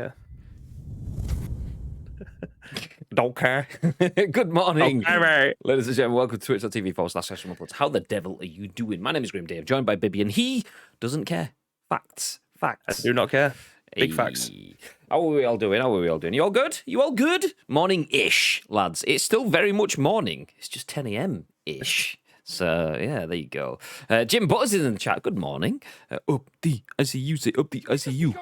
care. Don't care. Good morning. Okay, Ladies and gentlemen, welcome to twitch.tv/sessionreports. How the devil are you doing? My name is Grim Dave, joined by Bibby, and he doesn't care. Facts. I do not care. Big Hey. facts. How are we all doing? You all good? You all good? Morning-ish, lads. It's still very much morning. It's just 10 a.m.-ish. So, yeah, there you go. Jim Butters is in the chat. Good morning. Up the ICU, say up the ICU.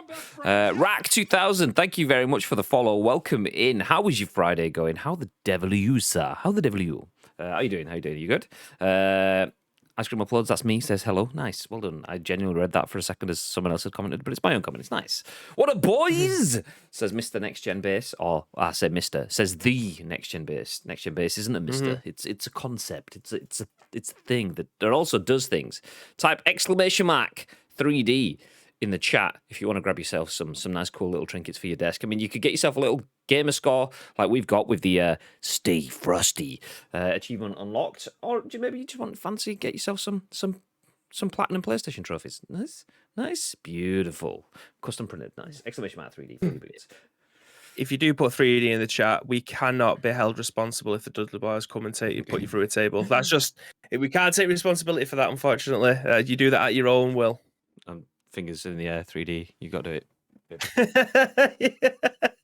Rack 2000, thank you very much for the follow. Welcome in. How was your Friday going? How the devil are you, sir? How the devil are you? How you doing? You good? Ice Cream Uploads, that's me, says hello. Nice, well done. I genuinely read that for a second as someone else had commented, but it's my own comment. It's nice. What a boys, says Mr. Next Gen Base. Or I said Mr. Says the Next Gen Base. Next Gen Base isn't a Mr. It's a concept. It's a thing that also does things. Type exclamation mark 3D in the chat if you want to grab yourself some nice cool little trinkets for your desk. I mean, you could get yourself a little gamer score like we've got with the Stay Frosty achievement unlocked, or maybe you just want fancy get yourself some platinum PlayStation trophies. Nice, beautiful, custom printed, nice exclamation mark 3D for your boots. If you do put 3D in the chat, we cannot be held responsible if the Dudley Boys come and put you through a table. That's just, we can't take responsibility for that, unfortunately. You do that at your own will. Fingers in the air, 3D. You got to do it.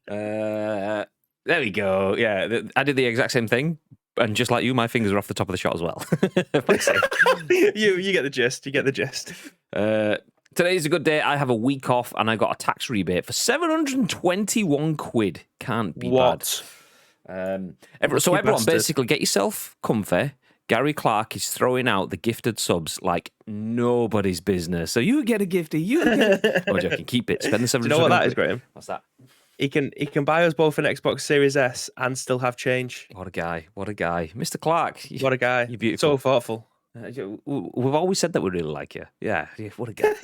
Yeah. There we go. Yeah, I did the exact same thing, and just like you, my fingers are off the top of the shot as well. You get the gist. You get the gist. Today's a good day. I have a week off, and I got a tax rebate for 721 quid. Can't be bad. So everyone, basically, get yourself comfy. Gary Clark is throwing out the gifted subs like nobody's business. So you get a gifty, you get a... Oh, joking. Keep it. Spend the 700. Do you know what that is, Graham? What's that? He can buy us both an Xbox Series S and still have change. What a guy. Mr. Clark. What a guy. You're beautiful. So thoughtful. We've always said that we really like you. Yeah, what a guy.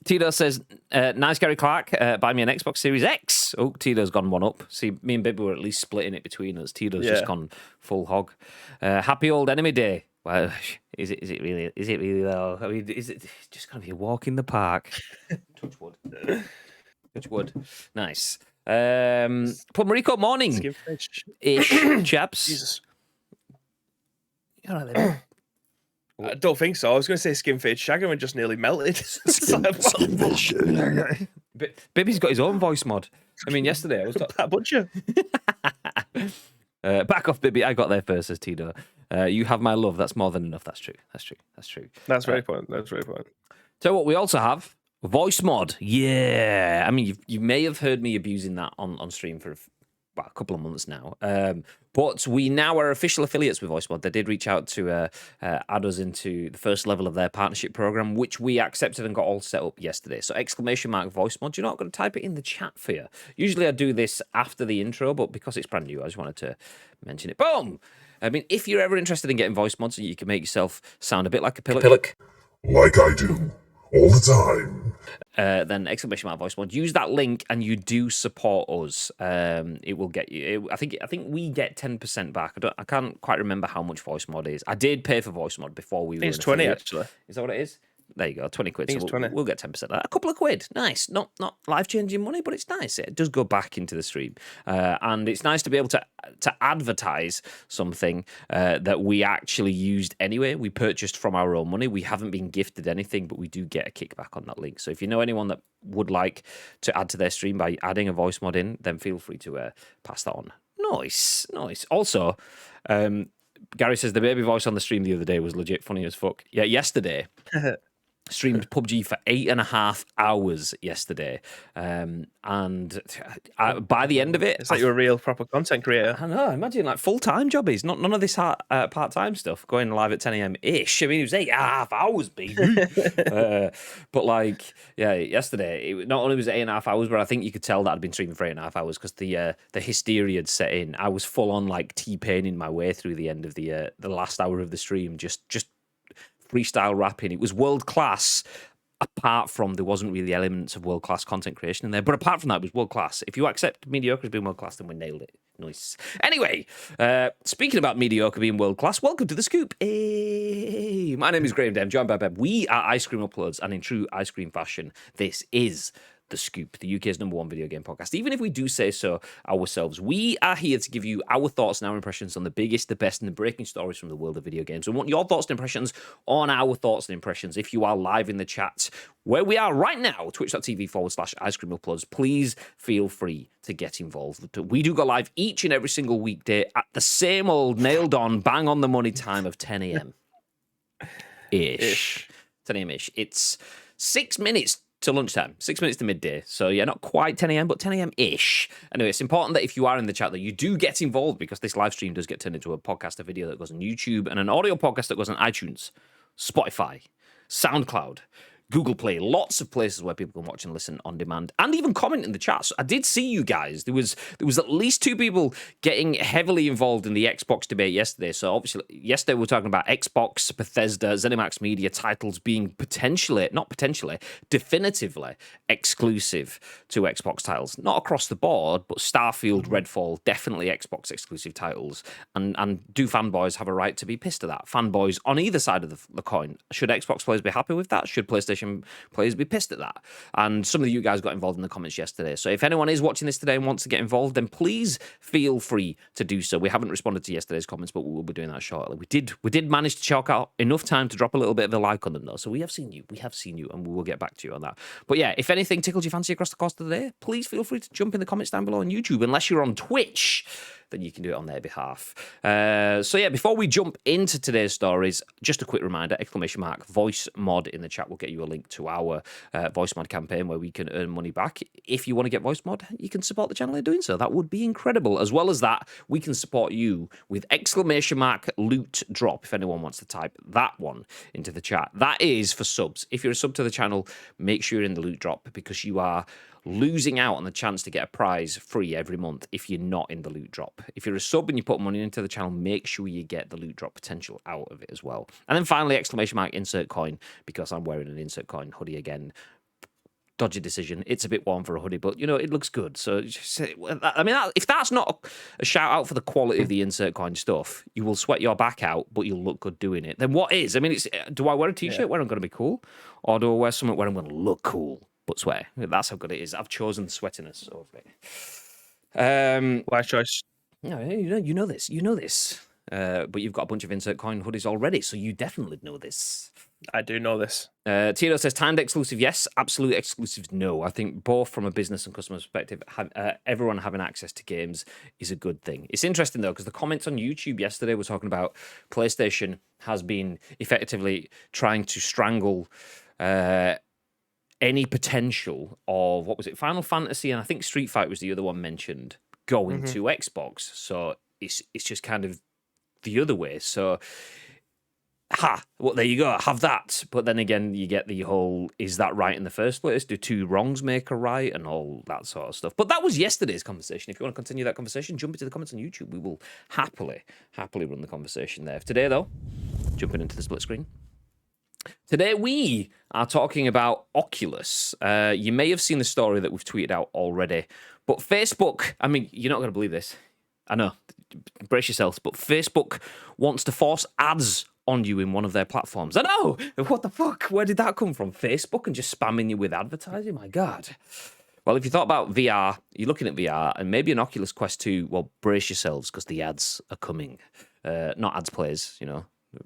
Tito says, nice Gary Clark, buy me an Xbox Series X. Oh, Tito's gone one up. See, me and Bibby were at least splitting it between us. Tito's just gone full hog. Happy old enemy day. Well, is it really though? I mean, is it just going to be a walk in the park? Touch wood. Nice. Puerto Rico morning. Ish, chaps. Jesus. All right, then. I don't think so. I was going to say skin fade shagger and just nearly melted. Bibby's got his own voice mod. I mean, yesterday I was that butcher. Back off, Bibby. I got there first, says Tito. You have my love. That's more than enough. That's true. That's very point. So what we also have voice mod. Yeah, I mean, you may have heard me abusing that on stream for a couple of months now. But we now are official affiliates with VoiceMod. They did reach out to add us into the first level of their partnership program, which we accepted and got all set up yesterday. So exclamation mark VoiceMod. You're not going to type it in the chat for you. Usually I do this after the intro, but because it's brand new, I just wanted to mention it. Boom! I mean, if you're ever interested in getting voice mods so you can make yourself sound a bit like a pillock. Like I do. All the time. Then exclamation mark voice mod. Use that link and you do support us. It will get you. I think we get 10% back. I can't quite remember how much voice mod is. I did pay for voice mod before we. It's 20 actually. Is that what it is? There you go, 20 quid. So 20. We'll get 10% of that. A couple of quid. Nice. Not life-changing money, but it's nice. It does go back into the stream. And it's nice to be able to advertise something that we actually used anyway. We purchased from our own money. We haven't been gifted anything, but we do get a kickback on that link. So if you know anyone that would like to add to their stream by adding a voice mod in, then feel free to pass that on. Nice. Also, Gary says the baby voice on the stream the other day was legit funny as fuck. Yeah, yesterday... streamed PUBG for 8.5 hours yesterday, and by the end of it, it's like you're a real proper content creator. I know. Imagine like full-time jobbies, none of this part-time stuff. Going live at 10 a.m. ish. I mean, it was 8.5 hours, baby. But like, yeah, yesterday it not only was 8.5 hours, but I think you could tell that I'd been streaming for 8.5 hours because the hysteria had set in. I was full on like T-paining my way through the end of the last hour of the stream, just freestyle rapping. It was world class, apart from there wasn't really elements of world class content creation in there. But apart from that, it was world class. If you accept mediocre as being world class, then we nailed it. Nice. Anyway, speaking about mediocre being world class, welcome to the scoop. Hey, my name is Graham Dem, joined by Beb. We are Ice Cream Uploads, and in true ice cream fashion, this is The Scoop, the UK's #1 video game podcast. Even if we do say so ourselves, we are here to give you our thoughts and our impressions on the biggest, the best, and the breaking stories from the world of video games. We want your thoughts and impressions on our thoughts and impressions. If you are live in the chat, where we are right now, twitch.tv/icecreamuploads, please feel free to get involved. We do go live each and every single weekday at the same old nailed on, bang on the money time of 10 a.m. ish. 10 a.m. ish. It's 6 minutes to lunchtime, 6 minutes to midday. So yeah, not quite 10 a.m., but 10 a.m. ish. Anyway, it's important that if you are in the chat that you do get involved, because this live stream does get turned into a podcast, a video that goes on YouTube, and an audio podcast that goes on iTunes, Spotify, SoundCloud, Google Play, lots of places where people can watch and listen on demand, and even comment in the chat. So I did see you guys. There was at least 2 people getting heavily involved in the Xbox debate yesterday. So obviously, yesterday we were talking about Xbox, Bethesda, ZeniMax Media titles being definitively exclusive to Xbox titles. Not across the board, but Starfield, Redfall, definitely Xbox exclusive titles. And do fanboys have a right to be pissed at that? Fanboys on either side of the coin. Should Xbox players be happy with that? Should PlayStation players be pissed at that? And some of you guys got involved in the comments yesterday. So if anyone is watching this today and wants to get involved, then please feel free to do so. We haven't responded to yesterday's comments, but we will be doing that shortly. We did manage to chalk out enough time to drop a little bit of a like on them, though. So we have seen you, and we will get back to you on that. But yeah, if anything tickled your fancy across the course of the day, please feel free to jump in the comments down below on YouTube. Unless you're on Twitch, then you can do it on their behalf. So yeah, before we jump into today's stories, just a quick reminder, !voice mod in the chat will get you a link to our voice mod campaign where we can earn money back. If you want to get voice mod, you can support the channel in doing so. That would be incredible. As well as that, we can support you with !loot drop, if anyone wants to type that one into the chat. That is for subs. If you're a sub to the channel, make sure you're in the loot drop, because you are losing out on the chance to get a prize free every month if you're not in the loot drop. If you're a sub and you put money into the channel, make sure you get the loot drop potential out of it as well. And then finally, !insert coin, because I'm wearing an insert coin hoodie again. Dodgy decision. It's a bit warm for a hoodie, but you know, it looks good. So I mean, if that's not a shout out for the quality of the insert coin stuff, you will sweat your back out, but you'll look good doing it. Then what is? I mean, do I wear a t-shirt where I'm going to be cool, or do I wear something where I'm going to look cool but sweat? That's how good it is. I've chosen the sweatiness over it. Wise choice. No, you know this. But you've got a bunch of insert coin hoodies already, so you definitely know this. I do know this. Tito says, timed exclusive, yes. Absolute exclusives, no. I think both from a business and customer perspective, everyone having access to games is a good thing. It's interesting, though, because the comments on YouTube yesterday were talking about PlayStation has been effectively trying to strangle any potential of, what was it, Final Fantasy, and I think Street Fighter was the other one mentioned, going to Xbox. So it's just kind of the other way. So, well, there you go, have that. But then again, you get the whole, is that right in the first place? Do 2 wrongs make a right? And all that sort of stuff. But that was yesterday's conversation. If you want to continue that conversation, jump into the comments on YouTube. We will happily run the conversation there. Today, though, jumping into the split screen. Today, we are talking about Oculus. You may have seen the story that we've tweeted out already. But Facebook, I mean, you're not going to believe this. I know, brace yourselves, but Facebook wants to force ads on you in one of their platforms. I know, what the fuck? Where did that come from? Facebook and just spamming you with advertising? My God. Well, if you thought about VR, you're looking at VR, and maybe an Oculus Quest 2, well, brace yourselves, because the ads are coming. Not ads players, you know.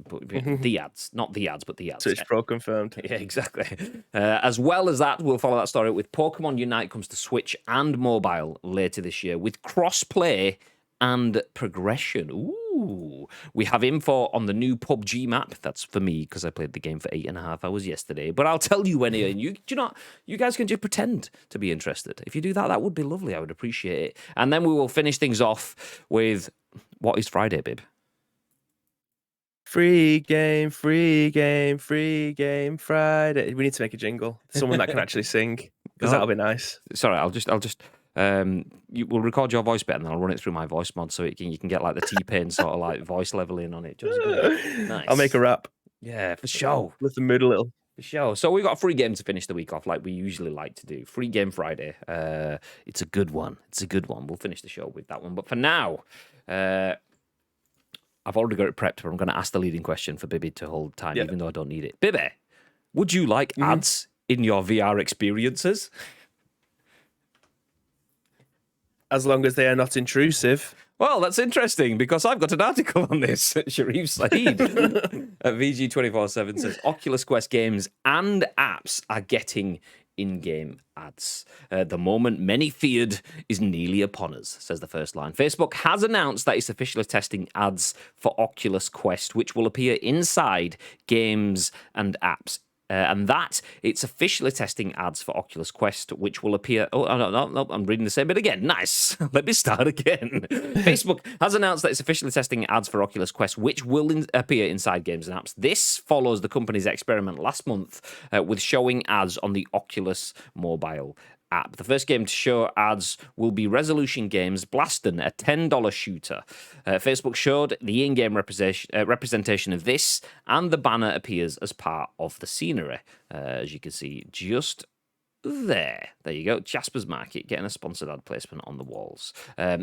But the ads, not the ads, but the ads. Switch Pro confirmed. Yeah, exactly. As well as that, we'll follow that story with Pokemon Unite comes to Switch and mobile later this year with cross-play and progression. Ooh. We have info on the new PUBG map. That's for me, because I played the game for 8.5 hours yesterday. But I'll tell you when, and you guys can just pretend to be interested. If you do that, that would be lovely. I would appreciate it. And then we will finish things off with, what is Friday, babe? Free game Friday. We need to make a jingle. Someone that can actually sing, because that'll be nice. Sorry, I'll just we'll record your voice bit and then I'll run it through my voice mod so you can get like the T-Pain sort of like voice leveling on it. Just nice. I'll make a rap. Yeah, for sure. Lift the mood a little. For sure. So we've got a free game to finish the week off like we usually like to do. Free game Friday. It's a good one. We'll finish the show with that one. But for now, I've already got it prepped, but I'm going to ask the leading question for Bibby to hold time, even though I don't need it. Bibby, would you like ads in your VR experiences? as long as they are not intrusive. Well, that's interesting because I've got an article on this. Sherif Saed at VG247 says Oculus Quest games and apps are getting in-game ads. The moment many feared is nearly upon us, says the first line. Facebook has announced that it's officially testing ads for Oculus Quest, which will appear inside games and apps. And that it's officially testing ads for Oculus Quest, which will appear. Oh, no, I'm reading the same bit again. Nice. Let me start again. Facebook has announced that it's officially testing ads for Oculus Quest, which will appear inside games and apps. This follows the company's experiment last month with showing ads on the Oculus mobile app. The first game to show ads will be Resolution Games Blaston, a $10 shooter. Facebook showed the in-game representation of this, and the banner appears as part of the scenery. As you can see, just there you go. Jasper's Market getting a sponsored ad placement on the walls.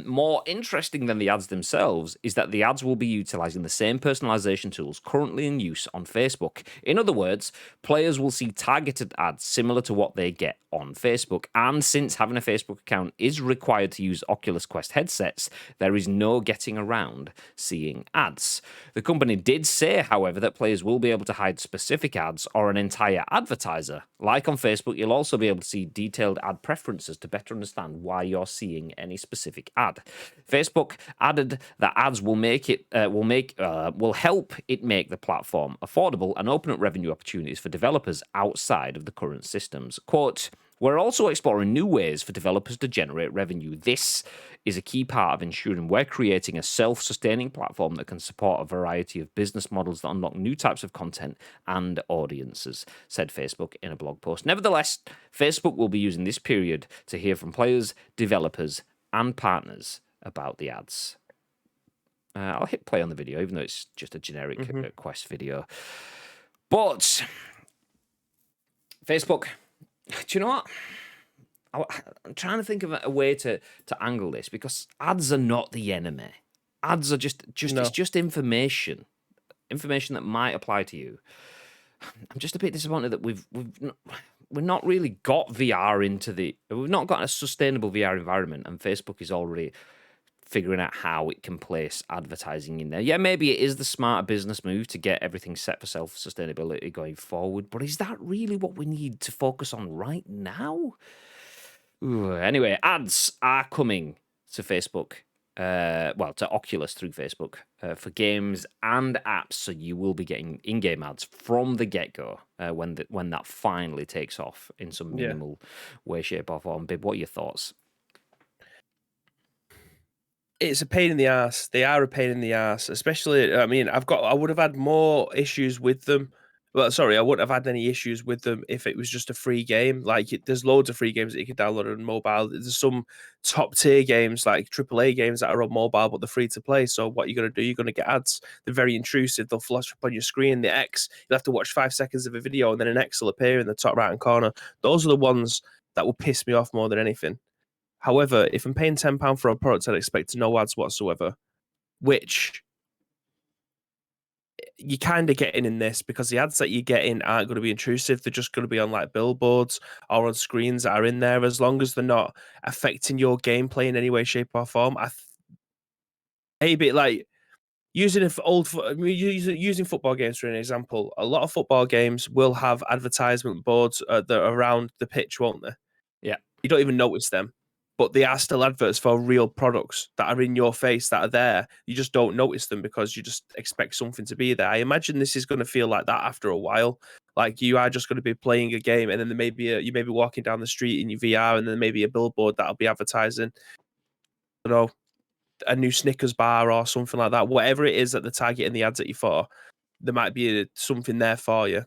More interesting than the ads themselves is that the ads will be utilizing the same personalization tools currently in use on Facebook. In other words, players will see targeted ads similar to what they get on Facebook. And since having a Facebook account is required to use Oculus Quest headsets, there is no getting around seeing ads. The company did say, however, that players will be able to hide specific ads or an entire advertiser. Like on Facebook, you'll also be able to see detailed ad preferences to better understand why you're seeing any specific ad. Facebook added that ads will help it make the platform affordable and open up revenue opportunities for developers outside of the current systems. Quote, "We're also exploring new ways for developers to generate revenue. This is a key part of ensuring we're creating a self-sustaining platform that can support a variety of business models that unlock new types of content and audiences," said Facebook in a blog post. Nevertheless, Facebook will be using this period to hear from players, developers, and partners about the ads. I'll hit play on the video, even though it's just a generic Quest video. But Facebook, do you know what? I'm trying to think of a way to angle this because ads are not the enemy. Ads are just No. It's just information that might apply to you. I'm just a bit disappointed that we've not really got VR we've not got a sustainable VR environment, and Facebook is already figuring out how it can place advertising in there. Yeah, maybe it is the smarter business move to get everything set for self-sustainability going forward, but is that really what we need to focus on right now? Ooh, anyway, ads are coming to Facebook, to Oculus through Facebook for games and apps, so you will be getting in-game ads from the get-go when that finally takes off in some minimal way, shape, or form. Bib, what are your thoughts? It's a pain in the ass. They are a pain in the ass, especially. I mean, I would have had more issues with them. Well, sorry, I wouldn't have had any issues with them if it was just a free game. Like, there's loads of free games that you can download on mobile. There's some top tier games, like AAA games, that are on mobile, but they're free to play. So what you're gonna do? You're gonna get ads. They're very intrusive. They'll flash up on your screen. The X, you'll have to watch 5 seconds of a video, and then an X will appear in the top right hand corner. Those are the ones that will piss me off more than anything. However, if I'm paying £10 for a product, I'd expect no ads whatsoever, which you're kind of getting in this because the ads that you're getting aren't going to be intrusive. They're just going to be on like billboards or on screens that are in there. As long as they're not affecting your gameplay in any way, shape, or form. Maybe like using football games for an example. A lot of football games will have advertisement boards that are around the pitch, won't they? Yeah, you don't even notice them. But they are still adverts for real products that are in your face, that are there. You just don't notice them because you just expect something to be there. I imagine this is going to feel like that after a while. Like, you are just going to be playing a game, and then you may be walking down the street in your VR, and then maybe a billboard that'll be advertising, you know, a new Snickers bar or something like that. Whatever it is that they're targeting the ads at you for, there might be something there for you.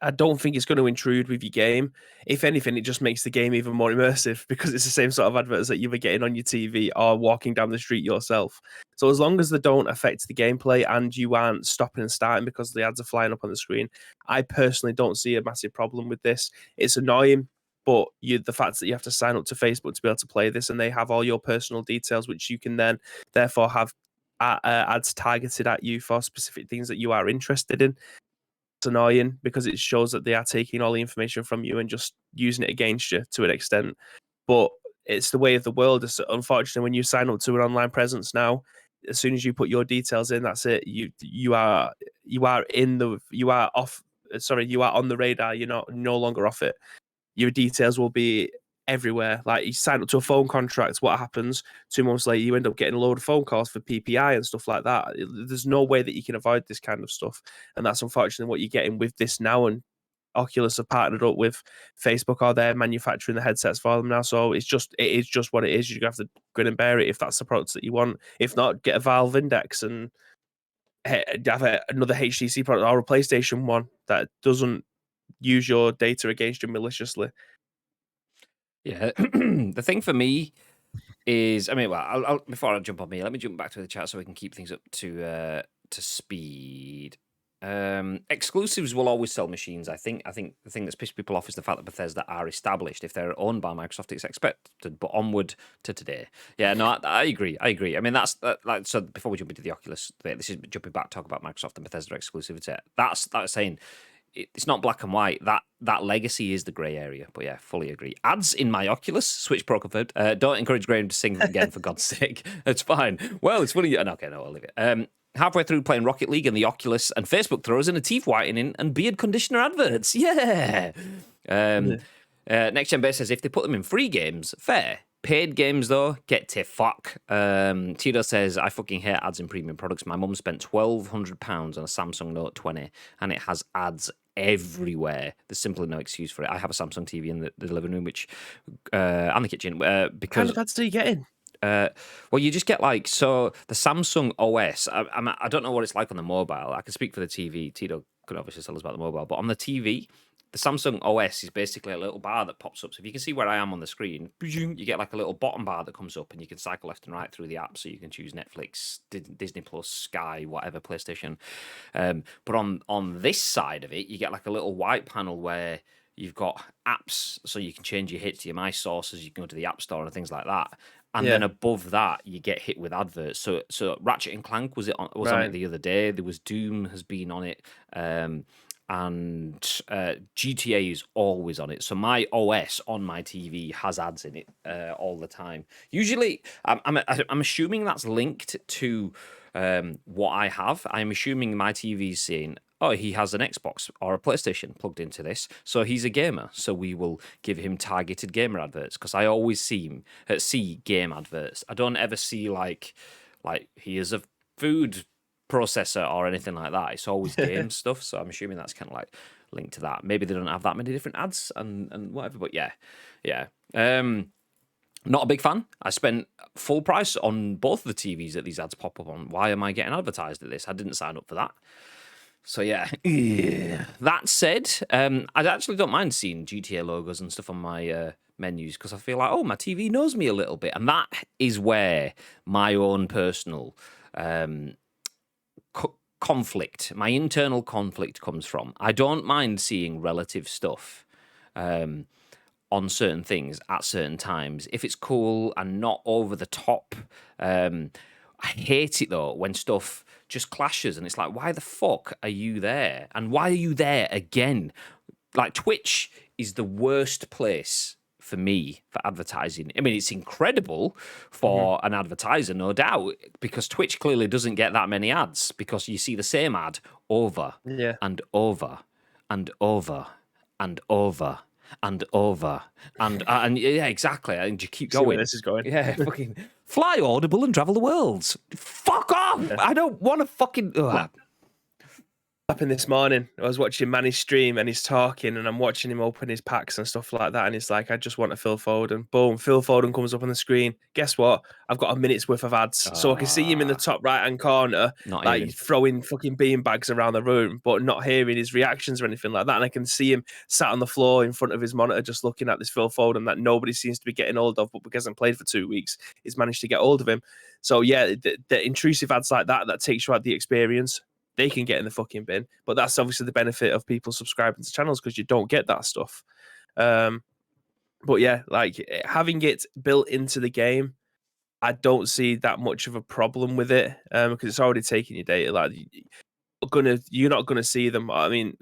I don't think it's going to intrude with your game. If anything, it just makes the game even more immersive because it's the same sort of adverts that you were getting on your TV or walking down the street yourself. So as long as they don't affect the gameplay and you aren't stopping and starting because the ads are flying up on the screen, I personally don't see a massive problem with this. It's annoying, but the fact that you have to sign up to Facebook to be able to play this, and they have all your personal details, which you can then therefore have ads targeted at you for specific things that you are interested in. Annoying because it shows that they are taking all the information from you and just using it against you to an extent. But it's the way of the world. Unfortunately, when you sign up to an online presence now, as soon as you put your details in, that's it. You are on the radar. You're no longer off it. Your details will be everywhere. Like, you sign up to a phone contract, what happens? 2 months later, you end up getting a load of phone calls for PPI and stuff like that. There's no way that you can avoid this kind of stuff, and that's unfortunately what you're getting with this now. And Oculus have partnered up with Facebook, or they're manufacturing the headsets for them now. So it is just what it is. You have to grin and bear it if that's the products that you want. If not, get a Valve Index and have another HTC product or a PlayStation one that doesn't use your data against you maliciously. Yeah, the thing for me is, I mean, well, before I jump on me, let me jump back to the chat so we can keep things up to speed. Exclusives will always sell machines. I think the thing that's pissed people off is the fact that Bethesda are established. If they're owned by Microsoft, it's expected. But onward to today. Yeah, no, I agree. I mean, that's like, so. Before we jump into the Oculus, this is jumping back, talk about Microsoft and Bethesda exclusivity. That's saying. It's not black and white. That legacy is the grey area. But yeah, fully agree. Ads in my Oculus. Switch Pro confirmed. Don't encourage Graham to sing again, for God's sake. It's fine. Well, it's funny. Okay, no, I'll leave it. Halfway through playing Rocket League, and the Oculus and Facebook throws in a teeth whitening and beard conditioner adverts. Yeah. Next Gen Base says, if they put them in free games, fair. Paid games, though, get to fuck. Tito says, I fucking hate ads in premium products. My mum spent £1,200 on a Samsung Note 20, and it has ads everywhere. There's simply no excuse for it. I have a Samsung TV in the living room, which and the kitchen, because... What kind of ads do you get in? Well, you just get like, so the Samsung OS, I don't know what it's like on the mobile. I can speak for the TV. Tito could obviously tell us about the mobile, but on the TV, the Samsung OS is basically a little bar that pops up. So if you can see where I am on the screen, you get like a little bottom bar that comes up, and you can cycle left and right through the app. So you can choose Netflix, Disney Plus, Sky, whatever, PlayStation. But on this side of it, you get like a little white panel where you've got apps, so you can change your hits to your My Sources. You can go to the App Store and things like that. And then above that, you get hit with adverts. So Ratchet and Clank was on it the other day. There was Doom has been on it. And GTA is always on it. So my OS on my TV has ads in it all the time. Usually, I'm assuming that's linked to what I have. I'm assuming my TV's saying, oh, he has an Xbox or a PlayStation plugged into this, so he's a gamer. So we will give him targeted gamer adverts, because I always see game adverts. I don't ever see like he is a food processor or anything like that. It's always game stuff. So I'm assuming that's kind of like linked to that. Maybe they don't have that many different ads and whatever. But yeah. Not a big fan. I spent full price on both of the TVs that these ads pop up on. Why am I getting advertised at this? I didn't sign up for that. So yeah. That said, I actually don't mind seeing GTA logos and stuff on my menus, because I feel like, oh, my TV knows me a little bit. And that is where my own personal conflict, my internal conflict comes from. I don't mind seeing relative stuff on certain things at certain times if it's cool and not over the top. I hate it though when stuff just clashes and it's like, why the fuck are you there? And why are you there again? Like, Twitch is the worst place for me for advertising. I mean, it's incredible for an advertiser, no doubt, because Twitch clearly doesn't get that many ads, because you see the same ad over and over and over and over and over and yeah, exactly. And you keep going. See where this is going. Yeah, fucking fly Audible and travel the worlds. Fuck off! I don't want to fucking. Happened this morning. I was watching Manny's stream and he's talking, and I'm watching him open his packs and stuff like that. And he's like, I just want a Phil Foden. Boom, Phil Foden comes up on the screen. Guess what? I've got a minute's worth of ads. So I can see him in the top right hand corner, throwing fucking beanbags around the room, but not hearing his reactions or anything like that. And I can see him sat on the floor in front of his monitor, just looking at this Phil Foden that nobody seems to be getting hold of, but because he hasn't played for 2 weeks, he's managed to get hold of him. So yeah, the intrusive ads like that takes you out the experience. They can get in the fucking bin, but that's obviously the benefit of people subscribing to channels, because you don't get that stuff. But yeah, like, having it built into the game, I don't see that much of a problem with it, because it's already taking your data. Like, you're not gonna see them. I mean,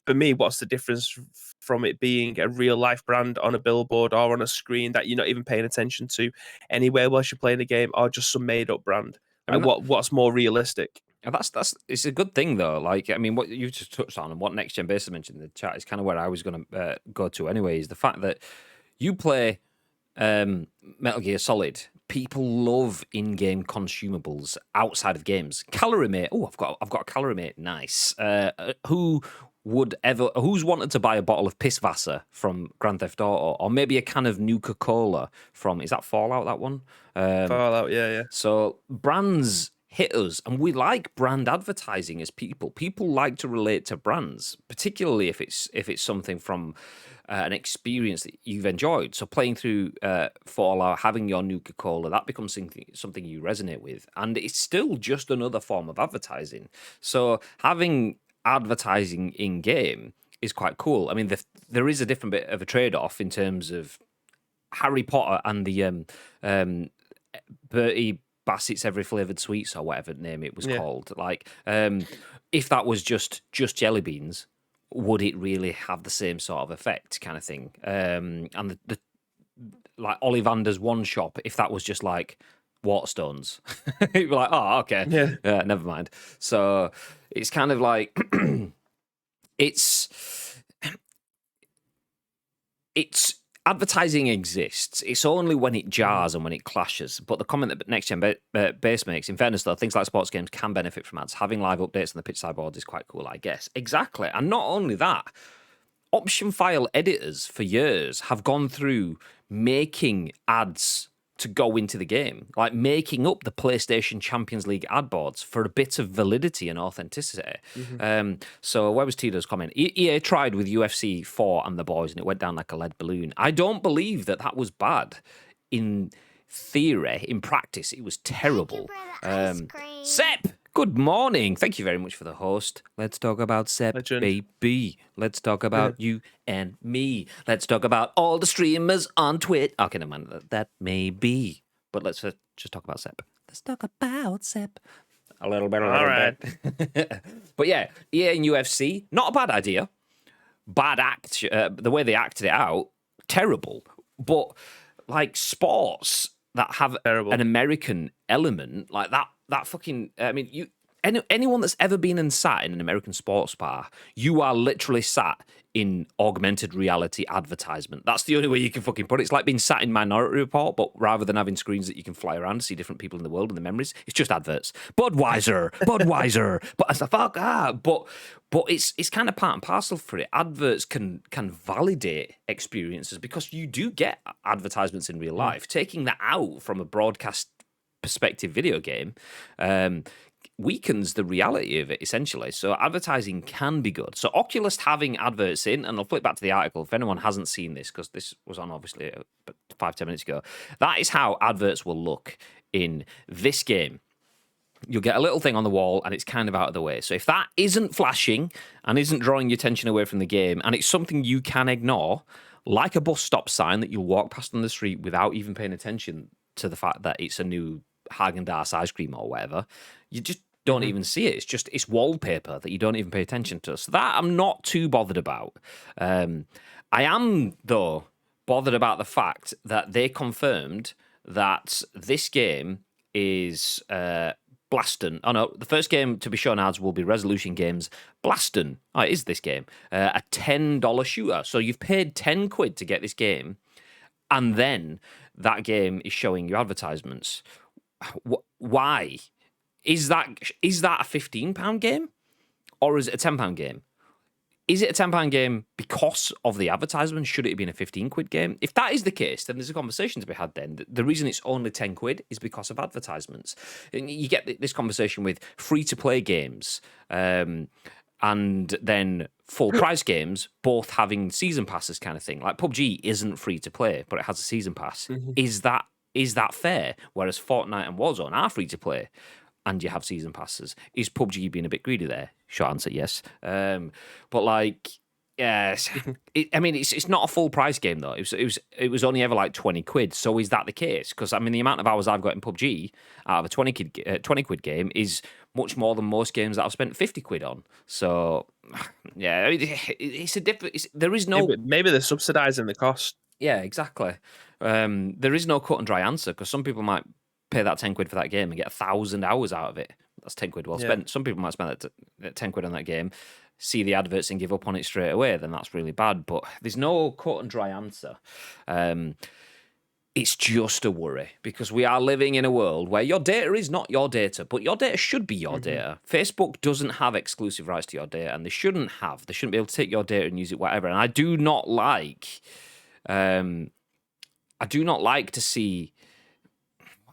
for me, what's the difference from it being a real life brand on a billboard or on a screen that you're not even paying attention to anywhere whilst you're playing a game, or just some made up brand? I mean, what's more realistic? that's it's a good thing though. Like, I mean, what you just touched on and what Next Gen Basis mentioned in the chat is kind of where I was going to go to anyway. Is the fact that you play Metal Gear Solid. People love in-game consumables outside of games. Calorie Mate. Oh, I've got a Calorie Mate. Nice. Who's wanted to buy a bottle of Pisswasser from Grand Theft Auto, or maybe a can of Nuka-Cola from, is that Fallout, that one? Fallout, yeah. So brands hit us, and we like brand advertising as people. People like to relate to brands, particularly if it's something from an experience that you've enjoyed. So playing through Fallout, having your Nuka-Cola, that becomes something you resonate with, and it's still just another form of advertising. So having advertising in game is quite cool. I mean, there is a different bit of a trade-off in terms of Harry Potter and the Bertie Bassett's Every Flavoured Sweets, or whatever name it was called. Like, if that was just jelly beans, would it really have the same sort of effect, kind of thing? And the like Ollivander's One Shop, if that was just like Waterstones, you'd be like, oh, okay, yeah, never mind. So it's kind of like it's advertising exists. It's only when it jars and when it clashes. But the comment that Next Gen Base makes, in fairness though, things like sports games can benefit from ads. Having live updates on the pitch side boards is quite cool, I guess. Exactly. And not only that, option file editors for years have gone through making ads to go into the game, like making up the PlayStation Champions League ad boards for a bit of validity and authenticity. So where was Tito's comment? EA tried with UFC 4 and the boys, and it went down like a lead balloon. I don't believe that was bad. In theory, in practice, it was terrible. Sep, good morning. Thank you very much for the host. Let's talk about Sep, baby. Let's talk about you and me. Let's talk about all the streamers on Twitch. Okay, never mind. That may be. But let's just talk about Sep. Let's talk about Sep. A little bit. But yeah, EA and UFC, not a bad idea. Bad act. The way they acted it out, terrible. But like sports that have an American element, like that fucking, I mean, anyone that's ever been and sat in an American sports bar, you are literally sat in augmented reality advertisement. That's the only way you can fucking put it. It's like being sat in Minority Report, but rather than having screens that you can fly around to see different people in the world and the memories, it's just adverts. Budweiser. But as the fuck, but it's kind of part and parcel for it. Adverts can validate experiences because you do get advertisements in real life. Taking that out from a broadcast perspective video game weakens the reality of it, essentially. So advertising can be good. So Oculus having adverts in, and I'll flip back to the article if anyone hasn't seen this, because this was on obviously 5-10 minutes ago. That is how adverts will look in this game. You'll get a little thing on the wall and it's kind of out of the way. So if that isn't flashing and isn't drawing your attention away from the game, and it's something you can ignore, like a bus stop sign that you'll walk past on the street without even paying attention to the fact that it's a new Haagen-Dazs ice cream or whatever, you just don't even see it. It's wallpaper that you don't even pay attention to. So that I'm not too bothered about. I am, though, bothered about the fact that they confirmed that this game is Blaston. Oh no, the first game to be shown ads will be Resolution Games Blaston. Oh, it is this game. A $10 shooter. So you've paid 10 quid to get this game, and then that game is showing you advertisements. Why? Is that a £15 game? Or is it a £10 game? Is it a £10 game because of the advertisement? Should it have been a 15 quid game? If that is the case, then there's a conversation to be had then. The reason it's only 10 quid is because of advertisements. And you get this conversation with free-to-play games and then full-price games, both having season passes kind of thing. Like PUBG isn't free-to-play, but it has a season pass. Is that fair? Whereas Fortnite and Warzone are free-to-play, and you have season passes. Is PUBG being a bit greedy there? Short answer, yes. But like, yes, it's not a full price game though. It was only ever like 20 quid. So is that the case? Because I mean, the amount of hours I've got in PUBG out of a 20 quid game is much more than most games that I've spent 50 quid on. So Yeah, it's a different. There is no. Maybe they're subsidizing the cost. Yeah, exactly. There is no cut and dry answer because some people might pay that 10 quid for that game and get 1,000 hours out of it. That's 10 quid well Yeah. spent. Some people might spend that 10 quid on that game, see the adverts and give up on it straight away. Then that's really bad. But there's no cut and dry answer. It's just a worry because we are living in a world where your data is not your data, but your data should be your data. Facebook doesn't have exclusive rights to your data, and they shouldn't have. They shouldn't be able to take your data and use it whatever. And I do not like to see.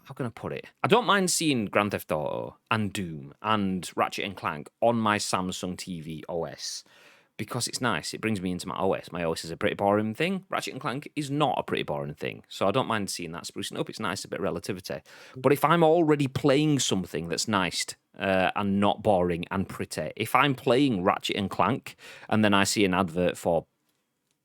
How can I put it? I don't mind seeing Grand Theft Auto and Doom and Ratchet and Clank on my Samsung TV OS because it's nice. It brings me into my OS. My OS is a pretty boring thing. Ratchet and Clank is not a pretty boring thing. So I don't mind seeing that sprucing up. It's nice, a bit of relativity. But if I'm already playing something that's nice and not boring and pretty, if I'm playing Ratchet and Clank and then I see an advert for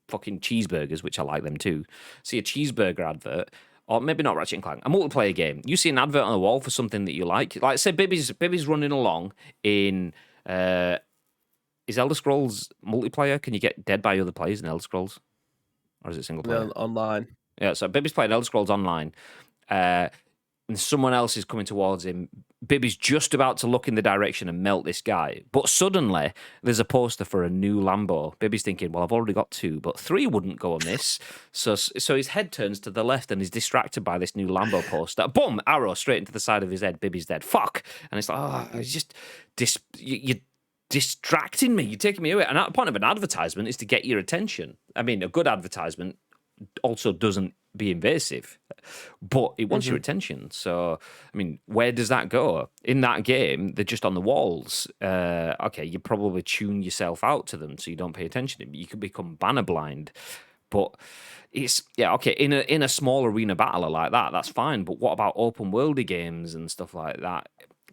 fucking cheeseburgers, which I like them too, see a cheeseburger advert, or maybe not Ratchet and Clank, a multiplayer game. You see an advert on the wall for something that you like. Like, say, Bibby's running along in... is Elder Scrolls multiplayer? Can you get dead by other players in Elder Scrolls? Or is it single player? No, online. Yeah, so Bibby's playing Elder Scrolls Online. And someone else is coming towards him. Bibby's just about to look in the direction and melt this guy. But suddenly, there's a poster for a new Lambo. Bibby's thinking, well, I've already got 2, but 3 wouldn't go on this. So his head turns to the left and he's distracted by this new Lambo poster. Boom! Arrow straight into the side of his head. Bibby's dead. Fuck! And it's like, oh, it's just... you're distracting me. You're taking me away. And the point of an advertisement is to get your attention. I mean, a good advertisement also doesn't be invasive, but it wants your attention. So, I mean, where does that go? In that game, they're just on the walls. Okay, you probably tune yourself out to them so you don't pay attention. You could become banner blind. But it's, yeah, okay, in a small arena battler like that, that's fine. But what about open worldy games and stuff like that?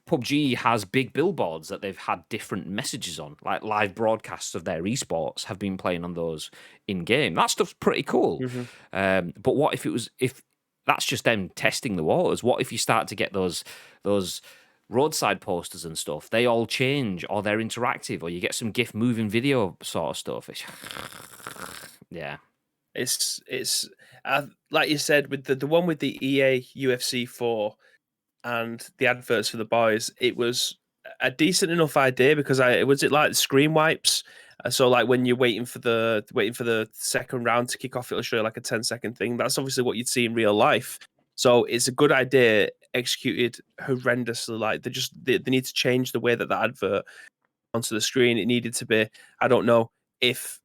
PUBG has big billboards that they've had different messages on, like live broadcasts of their esports have been playing on those in game. That stuff's pretty cool. But what if that's just them testing the waters? What if you start to get those roadside posters and stuff? They all change, or they're interactive, or you get some GIF moving video sort of stuff. Yeah, it's like you said with the one with the EA UFC 4. And the adverts for the boys, it was a decent enough idea because was it like screen wipes? So like when you're waiting for the second round to kick off, it'll show you like a 10-second thing. That's obviously what you'd see in real life. So it's a good idea executed horrendously. Like they need to change the way that advert onto the screen. It needed to be, I don't know if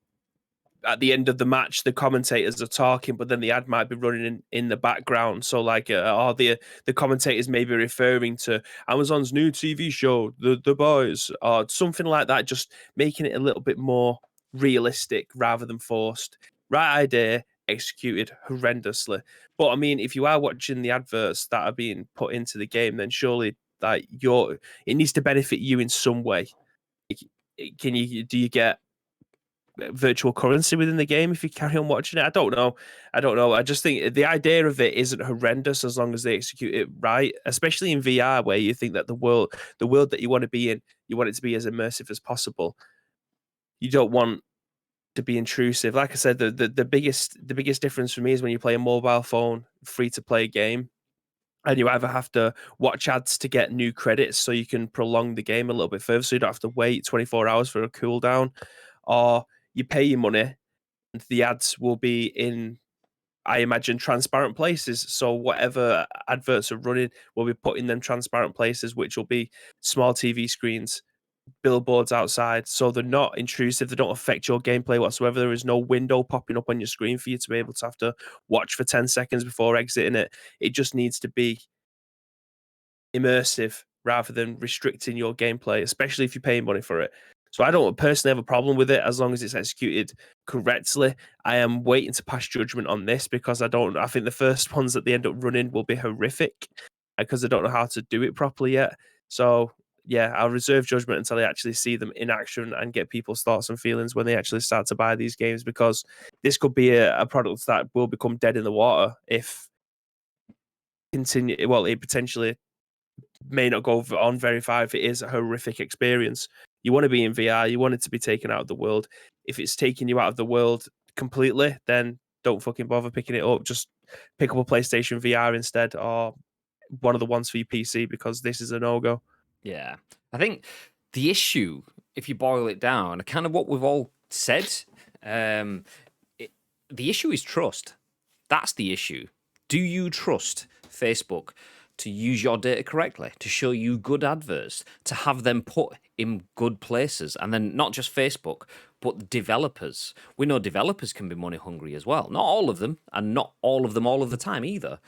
at the end of the match the commentators are talking, but then the ad might be running in the background. So like, or the commentators may be referring to Amazon's new TV show, The Boys, or something like that. Just making it a little bit more realistic rather than forced. Right idea, executed horrendously. But I mean, if you are watching the adverts that are being put into the game, then surely like it needs to benefit you in some way. Do you get virtual currency within the game if you carry on watching it? I don't know. I just think the idea of it isn't horrendous as long as they execute it right, especially in VR where you think that the world that you want to be in, you want it to be as immersive as possible. You don't want to be intrusive. Like I said, the biggest difference for me is when you play a mobile phone free to play game and you either have to watch ads to get new credits so you can prolong the game a little bit further so you don't have to wait 24 hours for a cooldown, or you pay your money and the ads will be in, I imagine, transparent places. So whatever adverts are running will be put in them transparent places, which will be small TV screens, billboards outside. So they're not intrusive. They don't affect your gameplay whatsoever. There is no window popping up on your screen for you to be able to have to watch for 10 seconds before exiting it. It just needs to be immersive rather than restricting your gameplay, especially if you're paying money for it. So I don't personally have a problem with it as long as it's executed correctly. I am waiting to pass judgment on this because I think the first ones that they end up running will be horrific because I don't know how to do it properly yet. So yeah, I'll reserve judgment until I actually see them in action and get people's thoughts and feelings when they actually start to buy these games, because this could be a product that will become dead in the water if it potentially may not go on very far if it is a horrific experience. You want to be in VR. You want it to be taken out of the world. If it's taking you out of the world completely, then don't fucking bother picking it up. Just pick up a PlayStation VR instead, or one of the ones for your PC, because this is a no-go. Yeah. I think the issue, if you boil it down, kind of what we've all said, the issue is trust. That's the issue. Do you trust Facebook to use your data correctly, to show you good adverts, to have them put in good places? And then not just Facebook, but developers. We know developers can be money hungry as well. Not all of them, and not all of them all of the time either.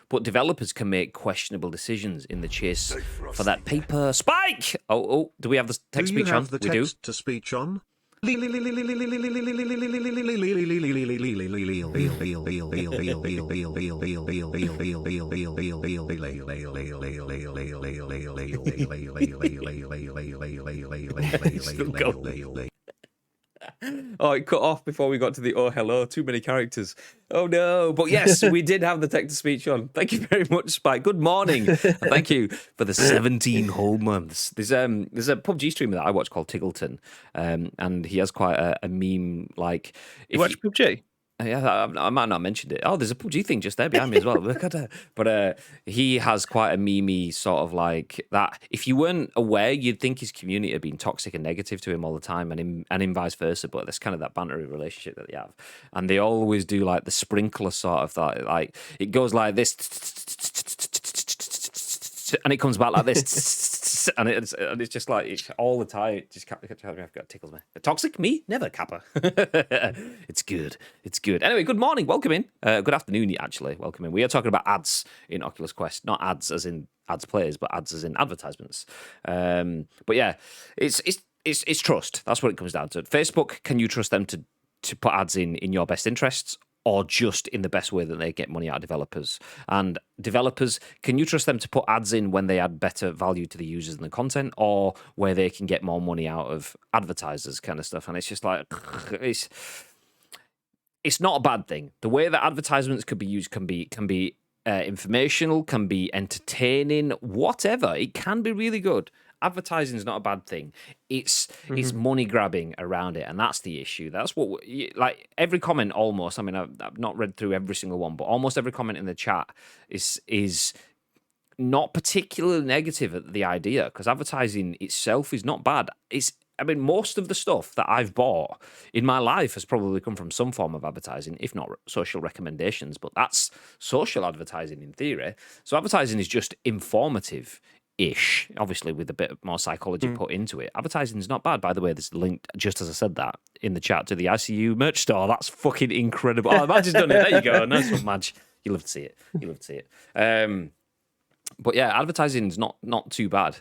But developers can make questionable decisions in the chase for that paper spike. Oh, do we have the text speech on? The We do. text to speech on? Oh, it cut off before we got to the oh hello. Too many characters. Oh no! But yes, we did have the text to speech on. Thank you very much, Spike. Good morning. And thank you for the 17 whole months. There's a PUBG streamer that I watch called Tiggleton, and he has quite a meme like. You watch PUBG? Yeah, I might not have mentioned it. Oh, there's a PUBG thing just there behind me as well. Look at that. But he has quite a memey sort of like that. If you weren't aware, you'd think his community had been toxic and negative to him all the time, and him vice versa. But there's kind of that bantery relationship that they have, and they always do like the sprinkler sort of that. Like it goes like this, and it comes back like this, and it's just like it's all the time. It just tickles me. Toxic me never, Kappa. It's good. It's good. Anyway, good morning. Welcome in. Good afternoon, actually. Welcome in. We are talking about ads in Oculus Quest, not ads as in ads players, but ads as in advertisements. But yeah, it's trust. That's what it comes down to. Facebook, can you trust them to put ads in your best interests, or just in the best way that they get money out of developers? And developers, can you trust them to put ads in when they add better value to the users and the content, or where they can get more money out of advertisers kind of stuff? And it's just like, it's not a bad thing. The way that advertisements could be used can be informational, can be entertaining, whatever. It can be really good. Advertising is not a bad thing. It's money grabbing around it, and that's the issue. That's what like every comment almost. I mean, I've not read through every single one, but almost every comment in the chat is not particularly negative at the idea, because advertising itself is not bad. I mean, most of the stuff that I've bought in my life has probably come from some form of advertising, if not social recommendations. But that's social advertising in theory. So advertising is just informative-ish, obviously with a bit more psychology put into it. Advertising is not bad. By the way, there's linked, just as I said that, in the chat to the ICU merch store. That's fucking incredible. Oh, Madge has done it. There you go. Nice one, Madge. You love to see it. You love to see it. But yeah, advertising is not too bad.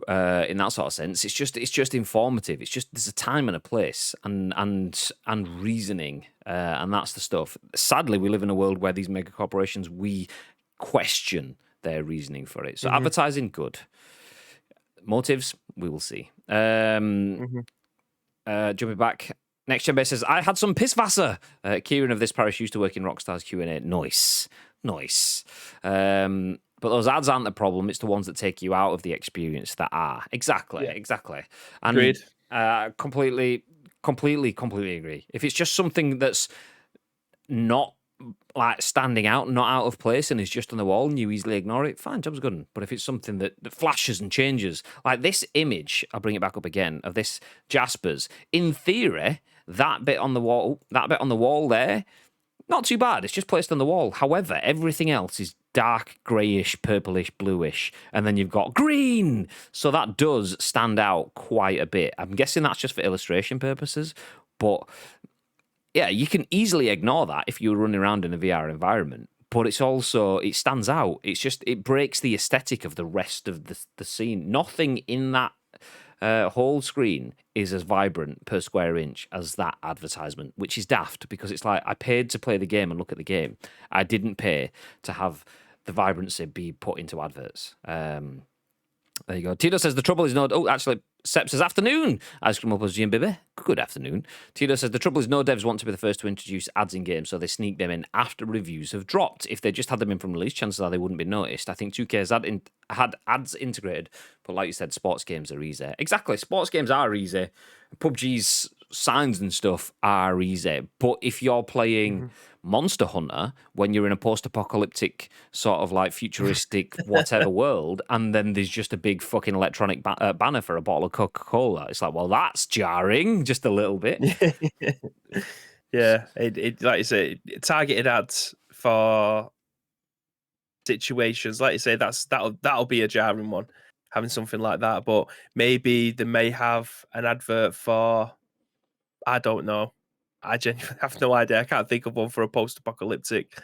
In that sort of sense, it's just informative. It's just there's a time and a place and reasoning, and that's the stuff. Sadly, we live in a world where these mega corporations, we question their reasoning for it. So advertising, good. Motives, we will see. Jumping back. Next Gen Base says, I had some pisswasser. Kieran of This Parish used to work in Rockstar's Q&A. Nice. But those ads aren't the problem. It's the ones that take you out of the experience that are. Exactly. And Agreed. Completely agree. If it's just something that's not like standing out, not out of place, and is just on the wall and you easily ignore it, fine, job's good. But if it's something that flashes and changes, like this image, I'll bring it back up again, of this Jaspers, in theory, that bit on the wall there, not too bad. It's just placed on the wall. However, everything else is dark greyish, purplish, bluish, and then you've got green. So that does stand out quite a bit. I'm guessing that's just for illustration purposes, but yeah, you can easily ignore that if you're running around in a VR environment. But it's also, it stands out. It's just, it breaks the aesthetic of the rest of the scene. Nothing in that whole screen is as vibrant per square inch as that advertisement, which is daft, because it's like, I paid to play the game and look at the game. I didn't pay to have the vibrancy be put into adverts. There you go. Tito says the trouble is no... Oh, actually, Sep says afternoon. Ice cream up as Jim Baby. Good afternoon. Tito says the trouble is no devs want to be the first to introduce ads in games, so they sneak them in after reviews have dropped. If they just had them in from release, chances are they wouldn't be noticed. I think 2K's had ads integrated. But like you said, sports games are easy. Exactly, sports games are easy. PUBG's signs and stuff are easy. But if you're playing Monster Hunter when you're in a post-apocalyptic sort of like futuristic whatever world, and then there's just a big fucking electronic banner for a bottle of Coca-Cola, it's like, well, that's jarring just a little bit. Yeah, it like you say, targeted ads for situations. Like you say, that'll be a jarring one, having something like that. But maybe they may have an advert for, I don't know. I genuinely have no idea. I can't think of one for a post-apocalyptic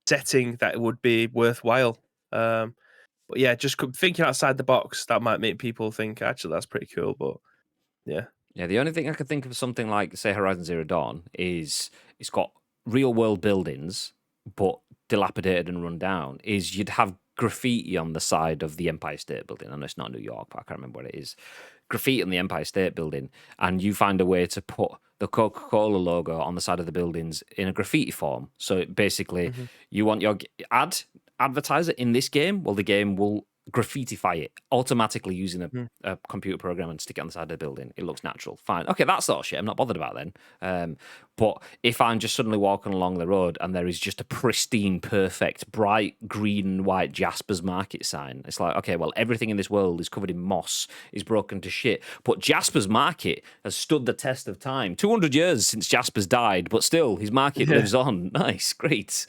setting that would be worthwhile. But yeah, just thinking outside the box, that might make people think, actually, that's pretty cool. But yeah. Yeah, the only thing I could think of something like, say, Horizon Zero Dawn is it's got real world buildings, but dilapidated and run down. Is you'd have graffiti on the side of the Empire State Building. I know it's not New York, but I can't remember what it is. Graffiti on the Empire State Building, and you find a way to put the Coca-Cola logo on the side of the buildings in a graffiti form. So basically, you want your advertiser in this game. Well, the game will graffitify it automatically using a computer program and stick it on the side of the building. It looks natural. Fine. Okay, that sort of shit I'm not bothered about then. But if I'm just suddenly walking along the road and there is just a pristine, perfect, bright green and white Jasper's Market sign, it's like, okay, well, everything in this world is covered in moss, is broken to shit. But Jasper's Market has stood the test of time. 200 years since Jasper's died, but still, his market lives on. Nice, great.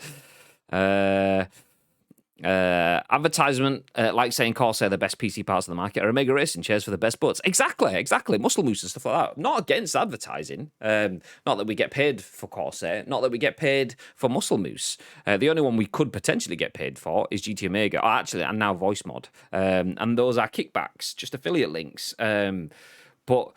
Advertisement, like saying Corsair, the best PC parts of the market are Omega Racing chairs for the best butts. Exactly. Muscle Moose and stuff like that. Not against advertising. Not that we get paid for Corsair. Not that we get paid for Muscle Moose. The only one we could potentially get paid for is GT Omega. Oh, actually, and now Voice Mod. And those are kickbacks, just affiliate links. But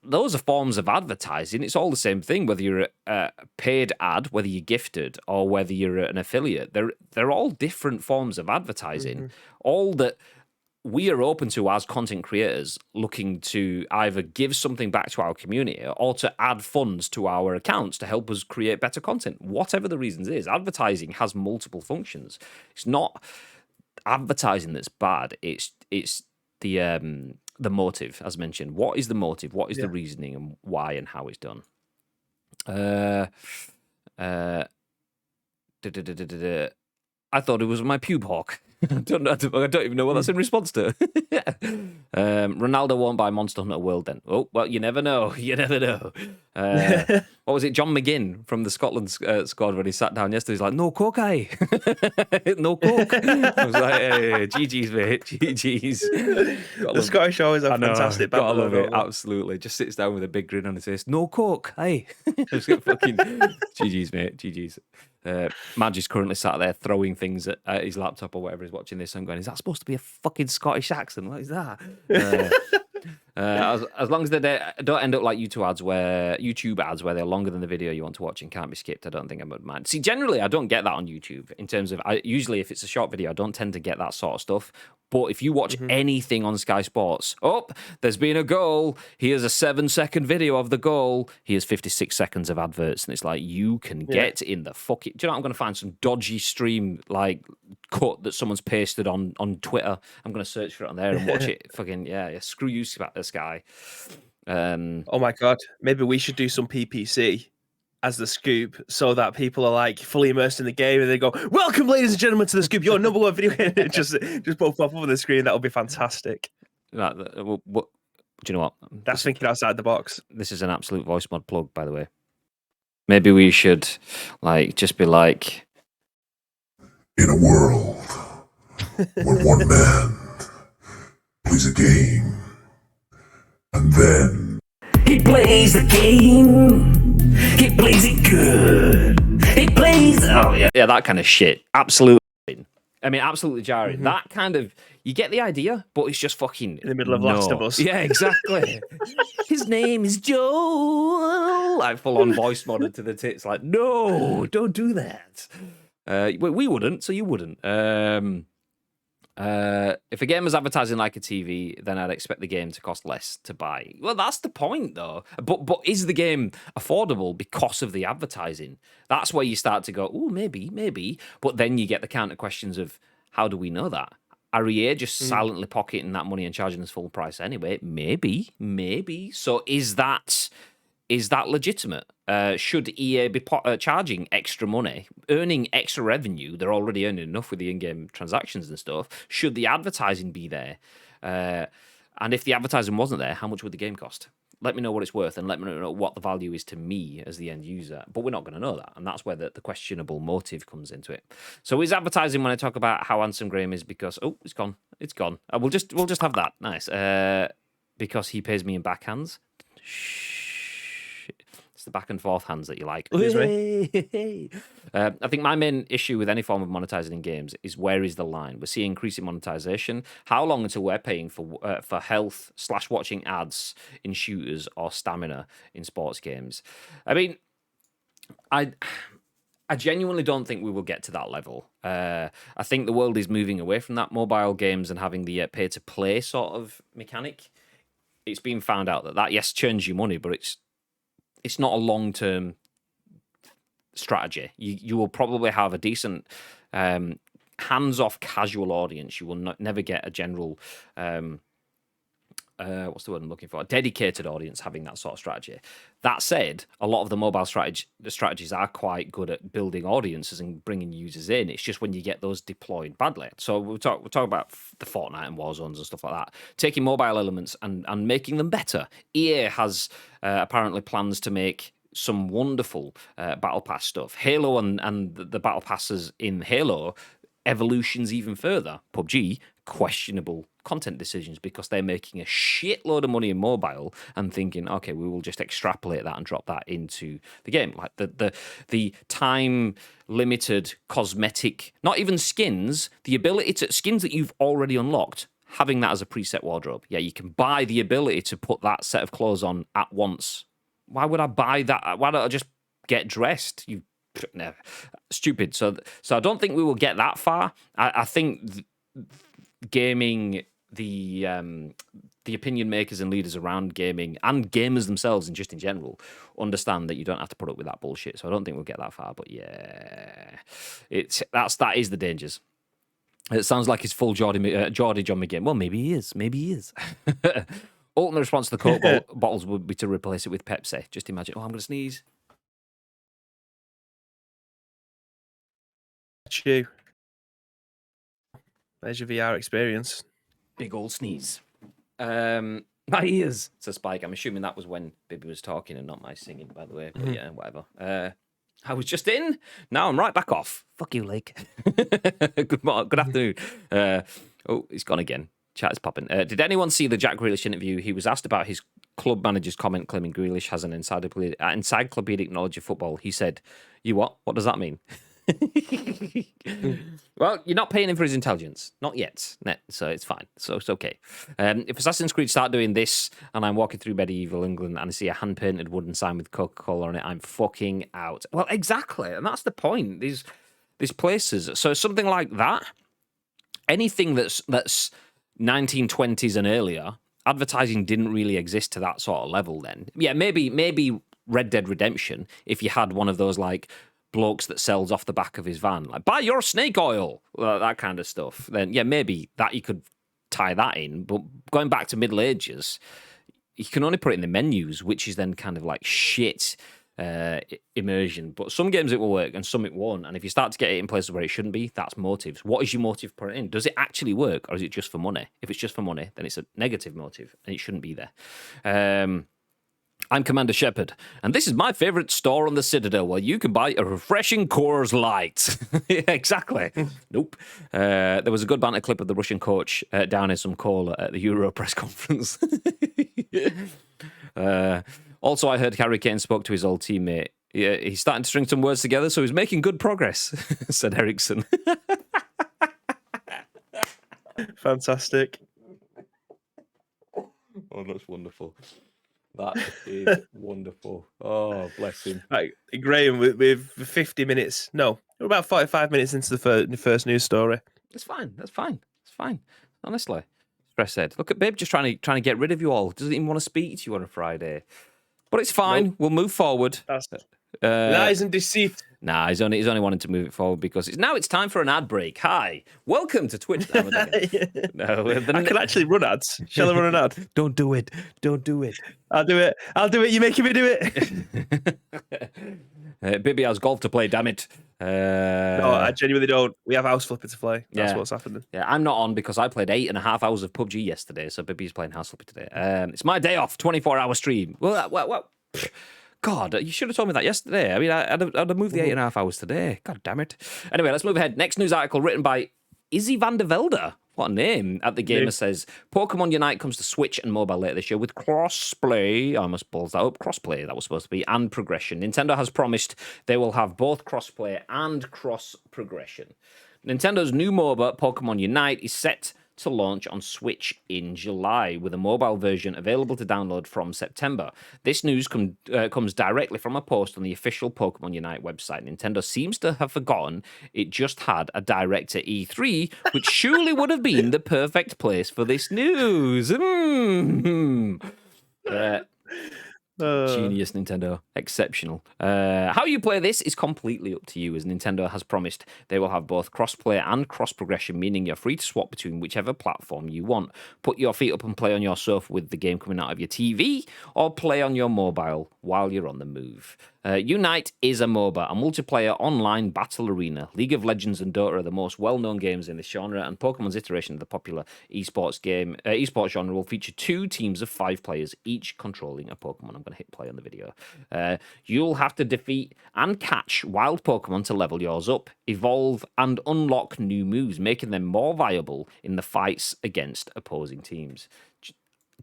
those are forms of advertising. It's all the same thing, whether you're a paid ad, whether you're gifted, or whether you're an affiliate. They're all different forms of advertising. All that we are open to as content creators, looking to either give something back to our community or to add funds to our accounts to help us create better content. Whatever the reasons is, advertising has multiple functions. It's not advertising that's bad. It's the motive, as mentioned. What is the motive? What is the reasoning, and why and how it's done? I thought it was my pube hawk. I don't even know what that's in response to. Ronaldo won't buy Monster Hunter World then. Oh, well, you never know. You never know. What was it? John McGinn from the Scotland squad when he sat down yesterday. He's like, no coke, aye. No coke. I was like, hey, GG's, mate. GG's. The Scottish always have fantastic gotta love it. Absolutely. Just sits down with a big grin on his face. No coke, aye. Just get fucking GG's, mate. GG's. Madge is currently sat there throwing things at his laptop or whatever he's watching this and going, is that supposed to be a fucking Scottish accent? What is that? As long as they don't end up like YouTube ads where they're longer than the video you want to watch and can't be skipped, I don't think I would mind. See, generally, I don't get that on YouTube in terms of, usually if it's a short video, I don't tend to get that sort of stuff. But if you watch anything on Sky Sports, there's been a goal. Here's a 7-second video of the goal. Here's 56 seconds of adverts. And it's like, you can get in the fucking... Do you know what? I'm going to find some dodgy stream like cut that someone's pasted on Twitter. I'm going to search for it on there and watch it. Fucking, yeah, screw you, Sky. Oh my God. Maybe we should do some PPC as the scoop so that people are like fully immersed in the game and they go, welcome ladies and gentlemen to the scoop, your number one video game. just both pop up on the screen. That'll be fantastic. Do you know what? That's thinking outside the box. This is an absolute voice mod plug, by the way. Maybe we should just be like, in a world where one man plays a game and then he plays the game. He plays it good. He plays... Oh, yeah. Yeah, that kind of shit. Absolutely. I mean, absolutely jarring. That kind of... You get the idea, but it's just fucking... In the middle of Last of Us. Yeah, exactly. His name is Joel. Like, full-on voice modded to the tits. Like, no, don't do that. We wouldn't, so you wouldn't. If a game was advertising like a TV, then I'd expect the game to cost less to buy. Well, that's the point, though. But is the game affordable because of the advertising? That's where you start to go, oh, maybe. But then you get the counter questions of, how do we know that? Are EA just silently pocketing that money and charging us full price anyway? Maybe. So is that legitimate? Should EA be charging extra money, earning extra revenue? They're already earning enough with the in-game transactions and stuff. Should the advertising be there? And if the advertising wasn't there, how much would the game cost? Let me know what it's worth and let me know what the value is to me as the end user. But we're not going to know that. And that's where the questionable motive comes into it. So is advertising when I talk about how handsome Graham is because, oh, it's gone. It's gone. We'll just have that. Nice. Because he pays me in backhands. Shh. It's the back and forth hands that you like. I think my main issue with any form of monetizing in games is where is the line? We're seeing increasing monetization. How long until we're paying for health / watching ads in shooters or stamina in sports games? I mean, I genuinely don't think we will get to that level. I think the world is moving away from that mobile games and having the pay-to-play sort of mechanic. It's been found out that yes, churns you money, but it's not a long-term strategy. You will probably have a decent hands-off casual audience. You will never get a general... what's the word I'm looking for? A dedicated audience having that sort of strategy. That said, a lot of the mobile strategies are quite good at building audiences and bringing users in. It's just when you get those deployed badly. So we'll talk about the Fortnite and Warzones and stuff like that. Taking mobile elements and making them better. EA has apparently plans to make some wonderful Battle Pass stuff. Halo and the Battle Passes in Halo evolutions even further. PUBG, questionable content decisions because they're making a shitload of money in mobile and thinking, okay, we will just extrapolate that and drop that into the game. Like the time limited cosmetic, not even skins, the ability to skins that you've already unlocked, having that as a preset wardrobe. Yeah, you can buy the ability to put that set of clothes on at once. Why would I buy that? Why don't I just get dressed? No, stupid. So I don't think we will get that far. I think gaming, the opinion makers and leaders around gaming and gamers themselves and just in general understand that you don't have to put up with that bullshit. So I don't think we'll get that far. But yeah, that is the dangers. It sounds like it's full Geordie John McGinn. Well, maybe he is. Ultimate response to the Coke bottles would be to replace it with Pepsi. Just imagine. Oh, I'm going to sneeze. You. There's your VR experience. Big old sneeze. My ears. It's a Spike. I'm assuming that was when Bibby was talking and not my singing, by the way. But yeah, whatever. I was just in. Now I'm right back off. Fuck you, Lake. Good afternoon. Oh, he's gone again. Chat is popping. Did anyone see the Jack Grealish interview? He was asked about his club manager's comment claiming Grealish has an encyclopedic knowledge of football. He said, "You what? What does that mean?" Well, you're not paying him for his intelligence. Not yet. So it's fine. So it's okay. If Assassin's Creed start doing this and I'm walking through medieval England and I see a hand-painted wooden sign with Coca-Cola on it, I'm fucking out. Well, exactly. And that's the point. These places. So something like that, anything that's 1920s and earlier, advertising didn't really exist to that sort of level then. Yeah, maybe Red Dead Redemption, if you had one of those like blokes that sells off the back of his van, like buy your snake oil, that kind of stuff, then yeah, maybe that you could tie that in. But going back to Middle Ages, you can only put it in the menus, which is then kind of like shit immersion. But some games it will work and some it won't. And if you start to get it in places where it shouldn't be, that's motives. What is your motive for it in? Does it actually work or is it just for money? If it's just for money, then it's a negative motive and it shouldn't be there. I'm Commander Shepard, and this is my favourite store on the Citadel where you can buy a refreshing Coors Light. Yeah, exactly. Nope. There was a good banter clip of the Russian coach down in some cola at the Euro press conference. Also, I heard Harry Kane spoke to his old teammate. Yeah, he's starting to string some words together, so he's making good progress, said Ericsson. Fantastic. Oh, that's wonderful. That is wonderful. Oh, bless him. Right, Graham, with 50 minutes. No, we're about 45 minutes into the first news story. It's fine. That's fine. It's fine. Honestly. Stress said, look at Babe just trying to get rid of you all. Doesn't even want to speak to you on a Friday. But it's fine. Nope. We'll move forward. That's lies and deceit. Nah, he's only wanting to move it forward because it's time for an ad break. Hi, welcome to Twitch. No, I can actually run ads. Shall I run an ad? Don't do it. Don't do it. I'll do it. You're making me do it. Bibby has golf to play. Damn it. No, I genuinely don't. We have House Flipper to play. That's what's happening. Yeah, I'm not on because I played 8.5 hours of PUBG yesterday, so Bibby's playing House Flipper today. It's my day off, 24-hour stream. Well. God, you should have told me that yesterday. I mean, I'd have moved the 8.5 hours today. God damn it. Anyway, let's move ahead. Next news article written by ISSY van der Velde. What a name. At the Gamer says, Pokemon Unite comes to Switch and mobile later this year with crossplay. I almost balls that up. Crossplay, that was supposed to be, and progression. Nintendo has promised they will have both crossplay and cross progression. Nintendo new MOBA, Pokemon Unite, is set to launch on Switch in July, with a mobile version available to download from September. This news comes directly from a post on the official Pokemon Unite website. Nintendo seems to have forgotten it just had a direct to E3, which surely would have been the perfect place for this news. Genius, Nintendo. Exceptional. How you play this is completely up to you, as Nintendo has promised they will have both cross-play and cross-progression, meaning you're free to swap between whichever platform you want. Put your feet up and play on your sofa with the game coming out of your TV, or play on your mobile while you're on the move. Unite is a MOBA, a multiplayer online battle arena. League of Legends and Dota are the most well-known games in this genre, and Pokemon's iteration of the popular esports genre will feature 2 teams of 5 players, each controlling a Pokemon. I'm going to hit play on the video. You'll have to defeat and catch wild Pokemon to level yours up, evolve, and unlock new moves, making them more viable in the fights against opposing teams. Do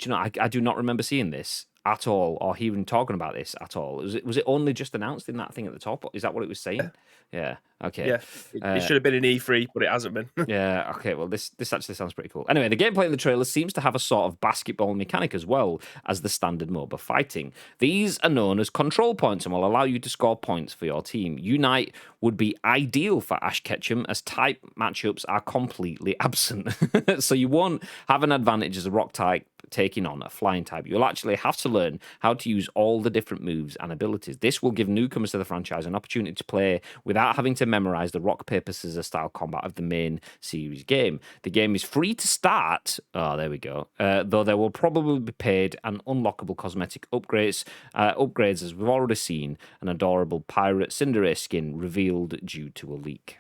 you know, I do not remember seeing this at all, or hearing talking about this at all. Was it only just announced in that thing at the top? Is that what it was saying? Yeah. Okay. Yeah. It should have been an E3, but it hasn't been. Yeah. Okay. Well, this actually sounds pretty cool. Anyway, the gameplay in the trailer seems to have a sort of basketball mechanic as well as the standard MOBA fighting. These are known as control points and will allow you to score points for your team. Unite would be ideal for Ash Ketchum, as type matchups are completely absent. So you won't have an advantage as a rock type taking on a flying type. You'll actually have to learn how to use all the different moves and abilities. This will give newcomers to the franchise an opportunity to play without having to memorize the rock, paper, scissors style combat of the main series game. The game is free to start. Oh, there we go. Though there will probably be paid and unlockable cosmetic upgrades, as we've already seen, an adorable pirate Cinderace skin revealed due to a leak.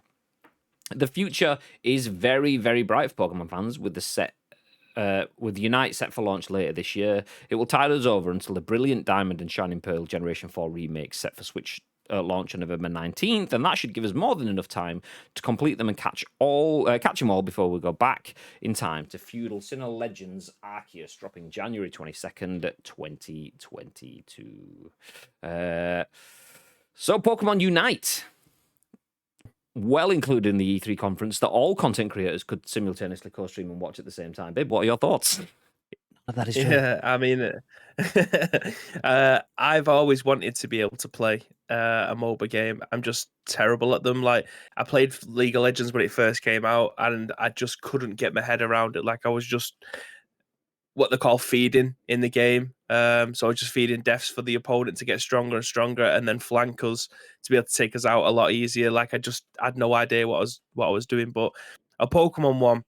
The future is very, very bright for Pokemon fans, with Unite set for launch later this year. It will tide us over until the brilliant Diamond and Shining Pearl Generation 4 remake set for Switch launch on November 19th, and that should give us more than enough time to complete them and catch them all before we go back in time to Feudal Sinnoh Legends Arceus, dropping January 22nd, 2022. So Pokemon Unite, well included in the E3 conference, that all content creators could simultaneously co-stream and watch at the same time. Babe, what are your thoughts? That is true. Yeah, I mean, I've always wanted to be able to play a MOBA game. I'm just terrible at them. Like, I played League of Legends when it first came out, and I just couldn't get my head around it. Like, I was just what they call feeding in the game. So I was just feeding deaths for the opponent to get stronger and stronger, and then flank us to be able to take us out a lot easier. Like, I had no idea what I was doing. But a Pokemon one,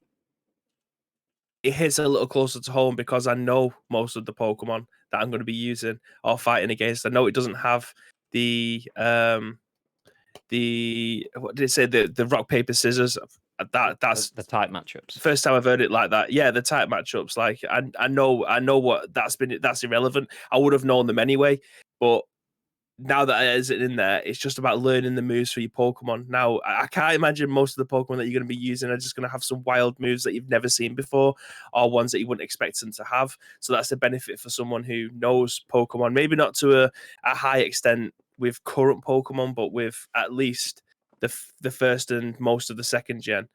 it hits a little closer to home because I know most of the Pokemon that I'm going to be using or fighting against. I know it doesn't have the what did it say, the rock paper scissors. That's the type matchups. First time I've heard it like that. Yeah, the type matchups. Like, I know what that's irrelevant. I would have known them anyway, but now that it isn't in there, it's just about learning the moves for your Pokemon. Now, I can't imagine most of the Pokemon that you're going to be using are just going to have some wild moves that you've never seen before, or ones that you wouldn't expect them to have. So that's a benefit for someone who knows Pokemon, maybe not to a high extent with current Pokemon, but with at least the first and most of the second gen.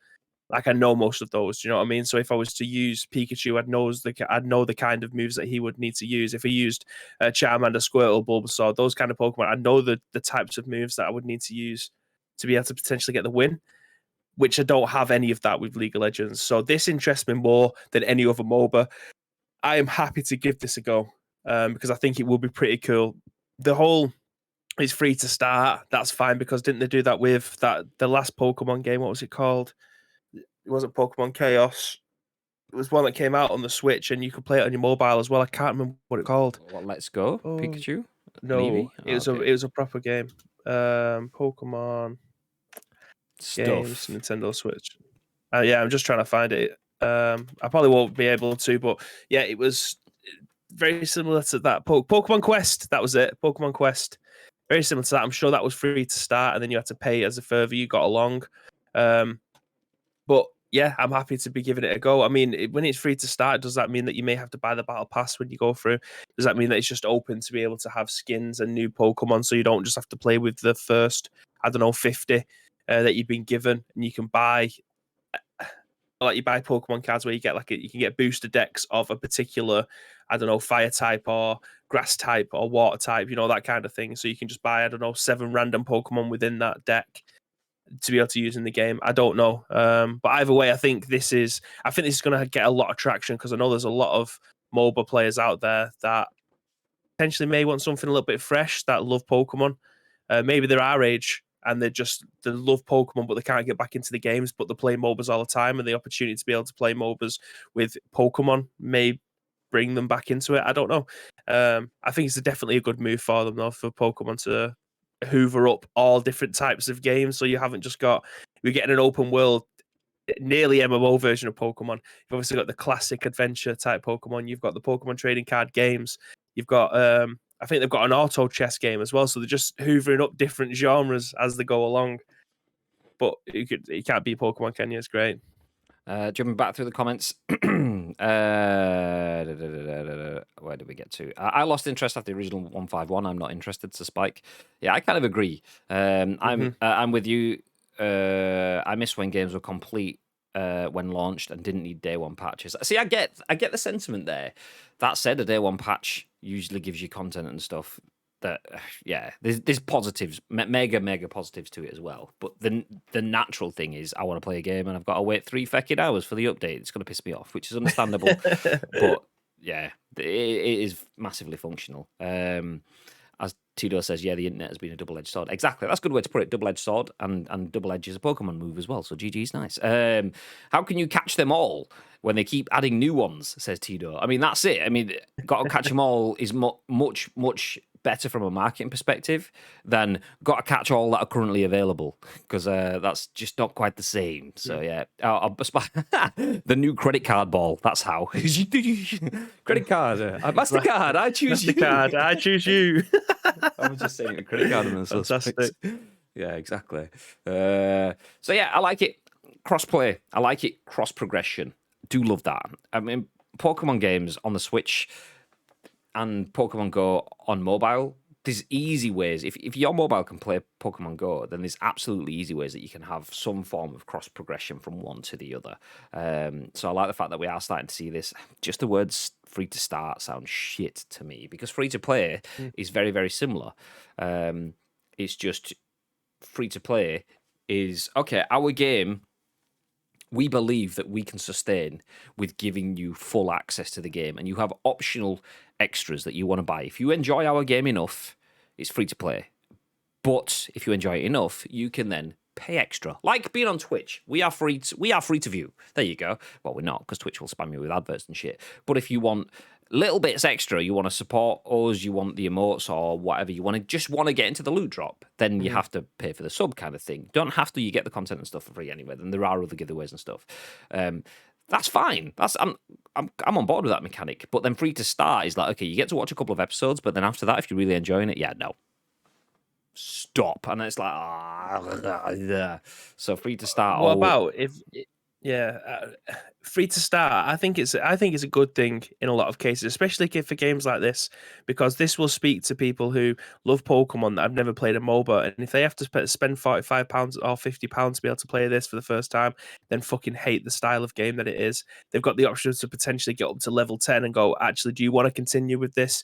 Like, I know most of those. Do you know what I mean? So if I was to use Pikachu, I'd know the kind of moves that he would need to use. If I used Charmander, Squirtle, Bulbasaur, those kind of Pokemon, I know the types of moves that I would need to use to be able to potentially get the win, which I don't have any of that with League of Legends. So this interests me more than any other MOBA. I am happy to give this a go because I think it will be pretty cool. The whole It's free to start. That's fine because didn't they do that with the last Pokemon game? What was it called? It wasn't Pokemon Chaos. It was one that came out on the Switch and you could play it on your mobile as well. I can't remember what it called. What, Let's Go, Oh, Pikachu? no, Eevee? Okay. it was a proper game. Pokemon games, Stuff. Nintendo Switch. Yeah, I'm just trying to find it. I probably won't be able to, but yeah, it was very similar to that. Pokemon Quest, that was it. Pokemon Quest, very similar to that. I'm sure that was free to start, and then you had to pay as the further you got along. But yeah, I'm happy to be giving it a go. I mean, when it's free to start, does that mean that you may have to buy the battle pass when you go through? Does that mean that it's just open to be able to have skins and new Pokemon, so you don't just have to play with the first, I don't know, 50 that you've been given, and you can buy, like you buy Pokemon cards where you get you can get booster decks of a particular, I don't know, fire type or grass type or water type, that kind of thing. So you can just buy, I don't know, 7 random Pokemon within that deck to be able to use in the game. I don't know. But either way, I think this is going to get a lot of traction because I know there's a lot of mobile players out there that potentially may want something a little bit fresh, that love Pokemon. Maybe they're our age and they love Pokemon, but they can't get back into the games, but they play MOBAs all the time, and the opportunity to be able to play MOBAs with Pokemon may bring them back into it. I don't know. I think it's definitely a good move for them, though, for Pokemon to hoover up all different types of games. So you haven't just you're getting an open world, nearly MMO version of Pokemon. You've obviously got the classic adventure type Pokemon. You've got the Pokemon trading card games. You've got, I think they've got an auto chess game as well. So they're just hoovering up different genres as they go along. But you can't beat Pokemon, can you? It's great. Jumping back through the comments. Where did we get to? I lost interest after the original 151. I'm not interested to Spike. Yeah, I kind of agree. I'm with you. I miss when games were complete when launched and didn't need day one patches. See, I get the sentiment there. That said, a day one patch usually gives you content and stuff that, yeah, there's positives, mega positives to it as well. But the natural thing is, I want to play a game and I've got to wait 3 fucking hours for the update. It's going to piss me off, which is understandable. But yeah, it is massively functional. As Tito says, yeah, the internet has been a double-edged sword. Exactly, that's a good way to put it. Double-edged sword, and double-edge is a Pokemon move as well. So GG's nice. How can you catch them all when they keep adding new ones? Says Tito. I mean, that's it. I mean, got to catch them all is much better from a marketing perspective than got to catch all that are currently available, because that's just not quite the same. So yeah, the new credit card ball. That's how. Credit card, MasterCard. I choose you. MasterCard, I choose you. I was just saying a credit card and Fantastic. Yeah, exactly. So yeah, I like it. Cross-play. I like it. Cross-progression. Do love that. I mean, Pokemon games on the Switch and Pokemon Go on mobile, there's easy ways. If your mobile can play Pokemon Go, then there's absolutely easy ways that you can have some form of cross-progression from one to the other. So I like the fact that we are starting to see this. Just the words free to start sound shit to me, because free to play is very, very similar. It's just free to play is, okay, our game, we believe that we can sustain with giving you full access to the game, and you have optional extras that you want to buy. If you enjoy our game enough, it's free to play. But if you enjoy it enough, you can then pay extra. Like being on Twitch, we are free to view. There you go. Well, we're not, because Twitch will spam you with adverts and shit. But if you want little bits extra, you want to support us, you want the emotes or whatever, you want to get into the loot drop, then you have to pay for the sub kind of thing. Don't have to, you get the content and stuff for free anyway. Then there are other giveaways and stuff. That's fine. I'm on board with that mechanic. But then free to start is like, okay, you get to watch a couple of episodes, but then after that, if you're really enjoying it, yeah, no. Stop. And it's like, so free to start. What about if? Yeah, free to start. I think it's a good thing in a lot of cases, especially for games like this, because this will speak to people who love Pokemon that have never played a MOBA, and if they have to spend £45 or £50 to be able to play this for the first time, then fucking hate the style of game that it is. They've got the option to potentially get up to level 10 and go, actually, do you want to continue with this?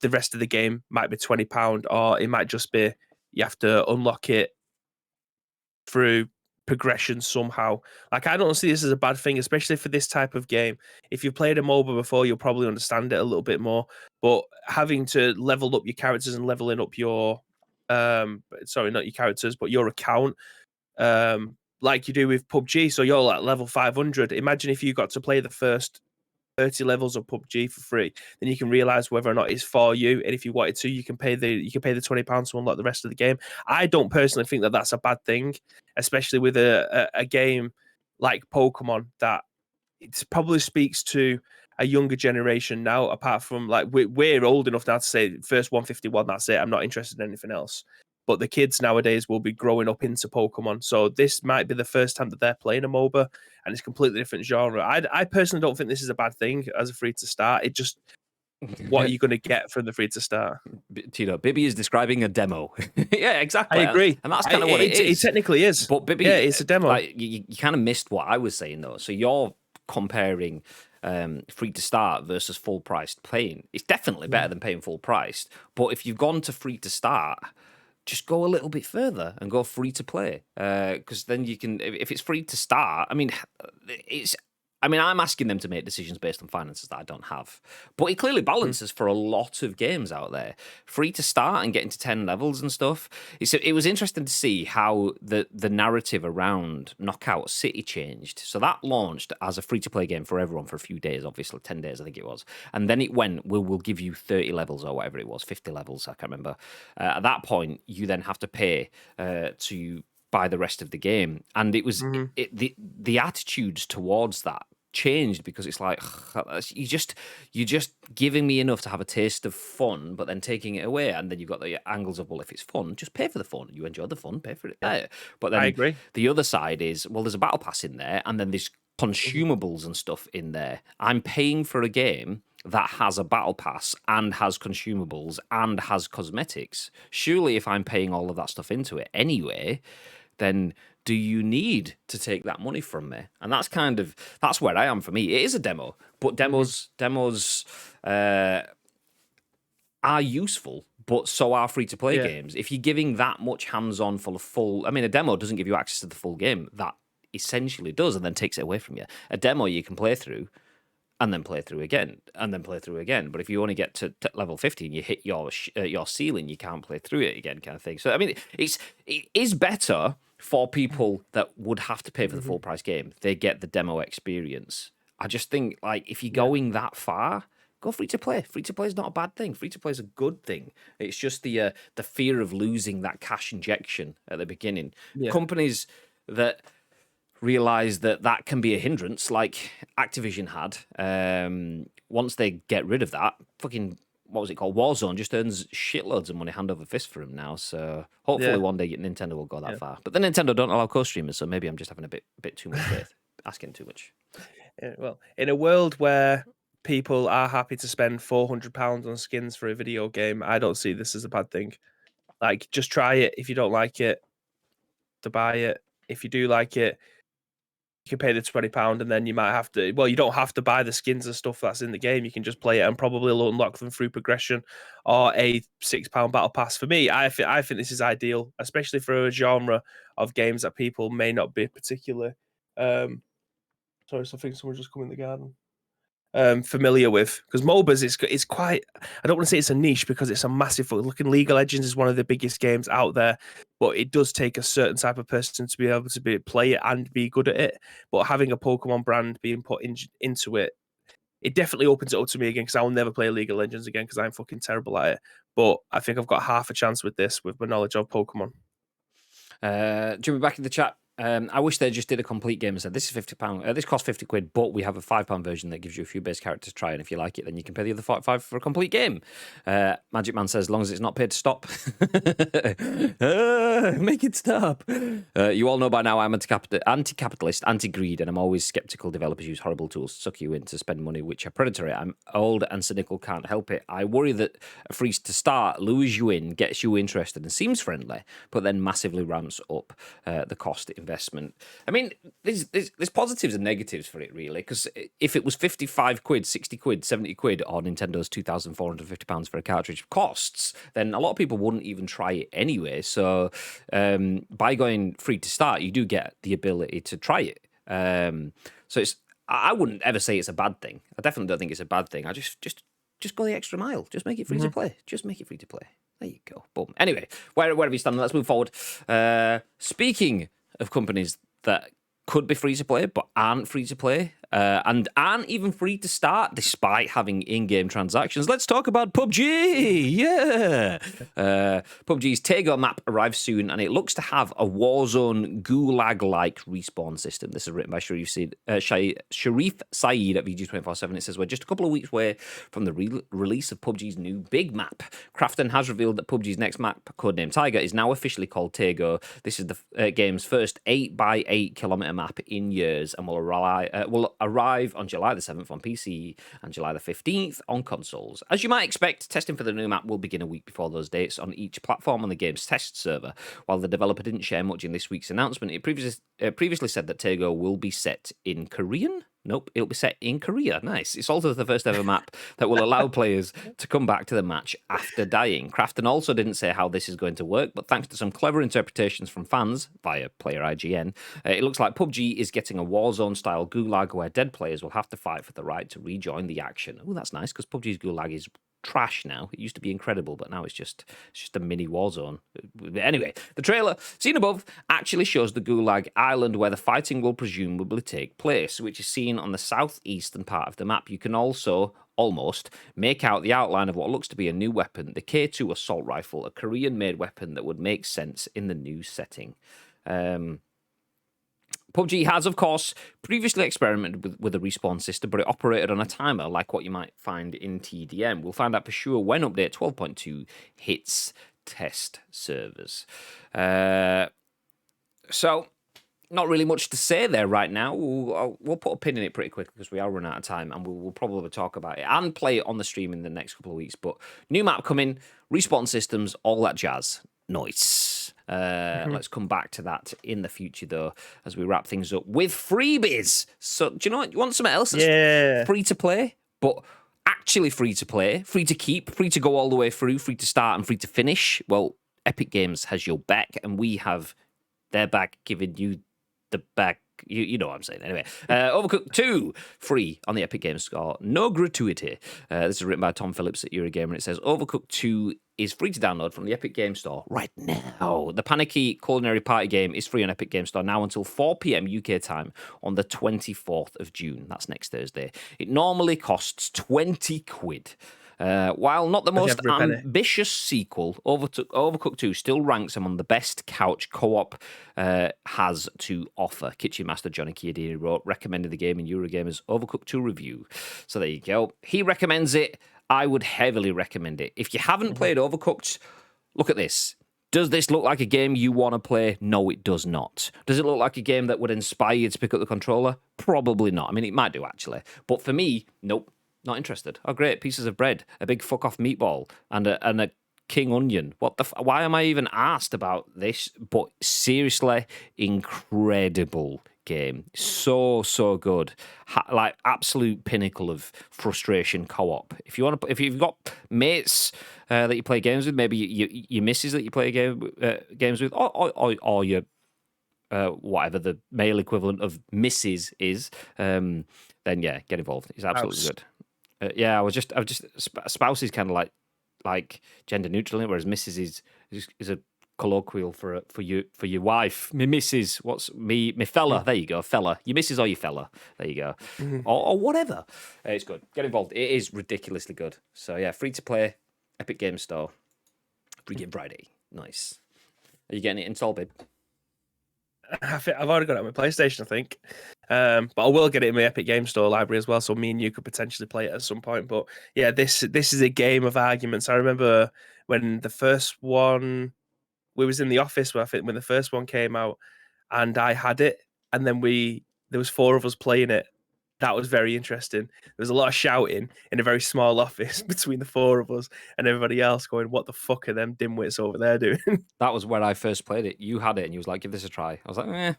The rest of the game might be £20, or it might just be you have to unlock it through progression somehow. Like, I don't see this as a bad thing, especially for this type of game. If you've played a MOBA before, you'll probably understand it a little bit more. But having to level up your characters and leveling up your sorry, not your characters, but your account, like you do with PUBG. So you're like level 500. Imagine if you got to play the first 30 levels of PUBG for free, then you can realize whether or not it's for you. And if you wanted to, you can pay the £20 to unlock the rest of the game. I don't personally think that that's a bad thing, especially with a game like Pokemon that it probably speaks to a younger generation now. Apart from like we're old enough now to say first 151, that's it. I'm not interested in anything else. But the kids nowadays will be growing up into Pokemon, so this might be the first time that they're playing a MOBA, and it's a completely different genre. I personally don't think this is a bad thing as a free to start. It just what are you going to get from the free to start? Tito, Bibby is describing a demo. Yeah, exactly. I agree, and that's kind of what it is. It technically is, but Bibby, yeah, it's a demo. Like, you kind of missed what I was saying though. So you're comparing free to start versus full priced paying. It's definitely better than paying full priced. But if you've gone to free to start, just go a little bit further and go free to play. Because then you can, if it's free to start, I'm asking them to make decisions based on finances that I don't have. But it clearly balances for a lot of games out there. Free to start and getting to 10 levels and stuff. It was interesting to see how the narrative around Knockout City changed. So that launched as a free-to-play game for everyone for a few days, obviously, 10 days I think it was. And then it went, we'll give you 30 levels or whatever it was, 50 levels, I can't remember. At that point, you then have to pay to buy the rest of the game. And it was the attitudes towards that changed, because it's like you're just giving me enough to have a taste of fun, but then taking it away, and then you've got the angles of, well, if it's fun, just pay for the fun. You enjoy the fun, pay for it. Yeah. But then I agree. The other side is, well, there's a battle pass in there, and then there's consumables and stuff in there. I'm paying for a game that has a battle pass and has consumables and has cosmetics. Surely if I'm paying all of that stuff into it anyway, then do you need to take that money from me? And that's where I am for me. It is a demo, but demos are useful, but so are free-to-play games. If you're giving that much hands-on a demo doesn't give you access to the full game. That essentially does, and then takes it away from you. A demo you can play through, and then play through again, and then play through again. But if you only get to level 50 and you hit your ceiling, you can't play through it again, kind of thing. So, I mean, it is better for people that would have to pay for the full price game. They get the demo experience. I just think, like, if you're going that far, go free to play. Free to play is not a bad thing. Free to play is a good thing. It's just the fear of losing that cash injection at the beginning. Yeah. Companies that realize that can be a hindrance, like Activision had. Once they get rid of that, fucking, what was it called? Warzone just earns shitloads of money hand over fist for them now. So hopefully one day Nintendo will go that far. But then Nintendo don't allow co-streamers, so maybe I'm just having a bit too much faith, asking too much. Yeah, well, in a world where people are happy to spend £400 on skins for a video game, I don't see this as a bad thing. Like, just try it. If you don't like it, to buy it. If you do like it, you can pay the £20, and then you might have to. Well, you don't have to buy the skins and stuff that's in the game. You can just play it and probably unlock them through progression or a £6 battle pass. For me, I think this is ideal, especially for a genre of games that people may not be particularly. Sorry, so I think someone just come in the garden. Familiar with, because MOBAs it's quite, I don't want to say it's a niche because it's a massive. Looking, League of Legends is one of the biggest games out there, but it does take a certain type of person to be able to play it and be good at it. But having a Pokemon brand being put into it, it definitely opens it up to me again, because I will never play League of Legends again because I'm fucking terrible at it. But I think I've got half a chance with this, with my knowledge of Pokemon. Jimmy, back in the chat. I wish they just did a complete game and said, this is £50. This costs £50, but we have a £5 version that gives you a few base characters to try, and if you like it, then you can pay the other £45 for a complete game. Magic Man says, as long as it's not paid to stop. Make it stop. You all know by now I'm anti-capitalist, anti-greed, and I'm always skeptical developers use horrible tools to suck you in to spend money, which are predatory. I'm old and cynical, can't help it. I worry that a free to start lures you in, gets you interested, and seems friendly, but then massively ramps up the cost investment. I mean, there's positives and negatives for it, really, because if it was £55, £60, £70, or Nintendo's £2,450 for a cartridge costs, then a lot of people wouldn't even try it anyway. So by going free to start, you do get the ability to try it. So I wouldn't ever say it's a bad thing. I definitely don't think it's a bad thing. I just go the extra mile. Just make it free to play. Just make it free to play. There you go. Boom. Anyway, where are we standing? Let's move forward. Speaking of companies that could be free to play but aren't free to play and aren't even free to start despite having in-game transactions, let's talk about PUBG. Yeah. PUBG's Taego map arrives soon, and it looks to have a Warzone Gulag-like respawn system. This is written by Sherif Saed at VG247. It says, we're just a couple of weeks away from the release of PUBG's new big map. Krafton has revealed that PUBG's next map, codenamed Tiger, is now officially called Taego. This is the game's first 8x8 kilometer map in years, and will arrive on July the 7th on PC and July the 15th on consoles. As you might expect, testing for the new map will begin a week before those dates on each platform on the game's test server. While the developer didn't share much in this week's announcement, it previously said that Taego will be set in Korean. Nope, it'll be set in Korea. Nice. It's also the first ever map that will allow players to come back to the match after dying. Krafton also didn't say how this is going to work, but thanks to some clever interpretations from fans via player IGN, it looks like PUBG is getting a Warzone-style gulag where dead players will have to fight for the right to rejoin the action. Oh, that's nice, because PUBG's gulag is trash now. It used to be incredible, but now it's just a mini Warzone. Anyway, the trailer seen above actually shows the Gulag Island where the fighting will presumably take place, which is seen on the southeastern part of the map. You can also almost make out the outline of what looks to be a new weapon, the K2 assault rifle, a Korean-made weapon that would make sense in the new setting. PUBG has, of course, previously experimented with a respawn system, but it operated on a timer like what you might find in TDM. We'll find out for sure when update 12.2 hits test servers. So, not really much to say there right now. We'll put a pin in it pretty quickly because we are running out of time, and we'll probably talk about it and play it on the stream in the next couple of weeks. But new map coming, respawn systems, all that jazz. Nice. Let's come back to that in the future, though, as we wrap things up with freebies. So, do you know what? You want something else that's free to play, but actually free to play, free to keep, free to go all the way through, free to start and free to finish? Well, Epic Games has your back, and we have their back giving you the back. You know what I'm saying. Anyway, Overcooked 2, free on the Epic Games Store. No gratuity. This is written by Tom Phillips at Eurogamer, and it says, Overcooked 2 is free to download from the Epic Games Store right now. The panicky culinary party game is free on Epic Games Store now until 4 p.m. UK time on the 24th of June. That's next Thursday. It normally costs 20 quid. While not the most ambitious sequel, Overcooked 2 still ranks among the best couch co-op has to offer. Kitchen Master Johnny Chiodini recommended the game in Eurogamer's Overcooked 2 review. So there you go. He recommends it. I would heavily recommend it. If you haven't played Overcooked, look at this. Does this look like a game you want to play? No, it does not. Does it look like a game that would inspire you to pick up the controller? Probably not. I mean, it might do, actually. But for me, nope. Not interested. Oh, great. Pieces of bread, a big fuck-off meatball, and a king onion. What the... Why am I even asked about this? But seriously, incredible game. So good. Like, absolute pinnacle of frustration co-op. If you've got mates that you play games with, maybe your missus that you play games with, or your... whatever the male equivalent of missus is, then yeah, get involved. It's absolutely good. Yeah, I was just spouse is kind of like gender neutral, whereas missus is a colloquial for your wife. Me missus, what's me fella? There you go, fella. Your missus or your fella? There you go, or whatever. It's good. Get involved. It is ridiculously good. So yeah, free to play, Epic Games Store, free game Friday. Nice. Are you getting it installed, babe? I've already got it on my PlayStation, I think. But I will get it in my Epic Games Store library as well, so me and you could potentially play it at some point. But yeah, this is a game of arguments. I remember when the first one, we was in the office where I think when the first one came out, and I had it, and then there was 4 of us playing it. That was very interesting. There was a lot of shouting in a very small office between the 4 of us and everybody else going, what the fuck are them dimwits over there doing? That was when I first played it. You had it and you was like, give this a try. I was like,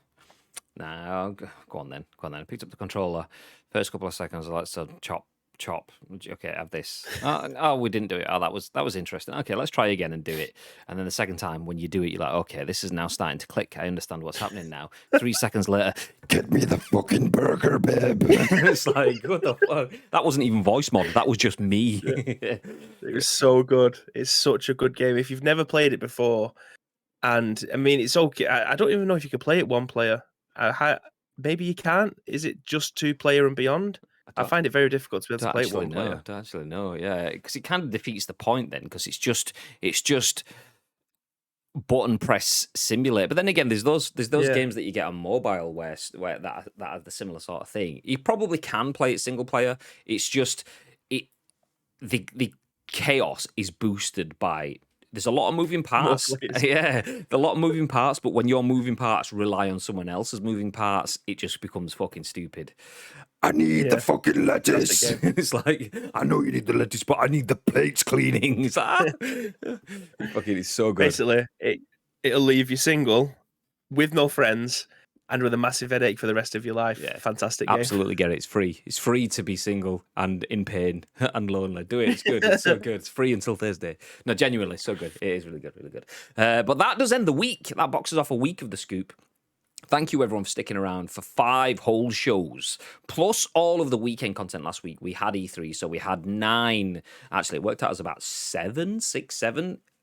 nah, go on then. I picked up the controller. First couple of seconds, I like to chop chop. Okay, have this. Oh, we didn't do it. Oh, that was interesting. Okay, let's try again and do it. And then the second time when you do it, you're like, okay, this is now starting to click. I understand what's happening now. 3 seconds later, get me the fucking burger, babe. It's like, what the fuck? That wasn't even voice mod. That was just me. It was so good. It's such a good game. If you've never played it before, and I mean, it's okay. I don't even know if you can play it one player. Maybe you can't. Is it just 2-player and beyond? I find it very difficult to be able to play it one player. Don't actually know. Yeah, because it kind of defeats the point then, because it's just button press simulate. But then again, there's those games that you get on mobile where that have the similar sort of thing. You probably can play it single player. It's just the chaos is boosted by. There's a lot of moving parts. Yeah, a lot of moving parts, but when your moving parts rely on someone else's moving parts, it just becomes fucking stupid. I need the fucking lettuce. It's like, I know you need the lettuce, but I need the plates cleaning. It's like, fucking, it's so good. Basically, it'll leave you single, with no friends, and with a massive headache for the rest of your life. Yeah, fantastic game. Absolutely get it. It's free. It's free to be single and in pain and lonely. Do it. It's good. It's so good. It's free until Thursday. No, genuinely, so good. It is really good, really good. But that does end the week. That boxes off a week of the scoop. Thank you, everyone, for sticking around for 5 whole shows, plus all of the weekend content last week. We had E3, so we had 9. Actually, it worked out as about 7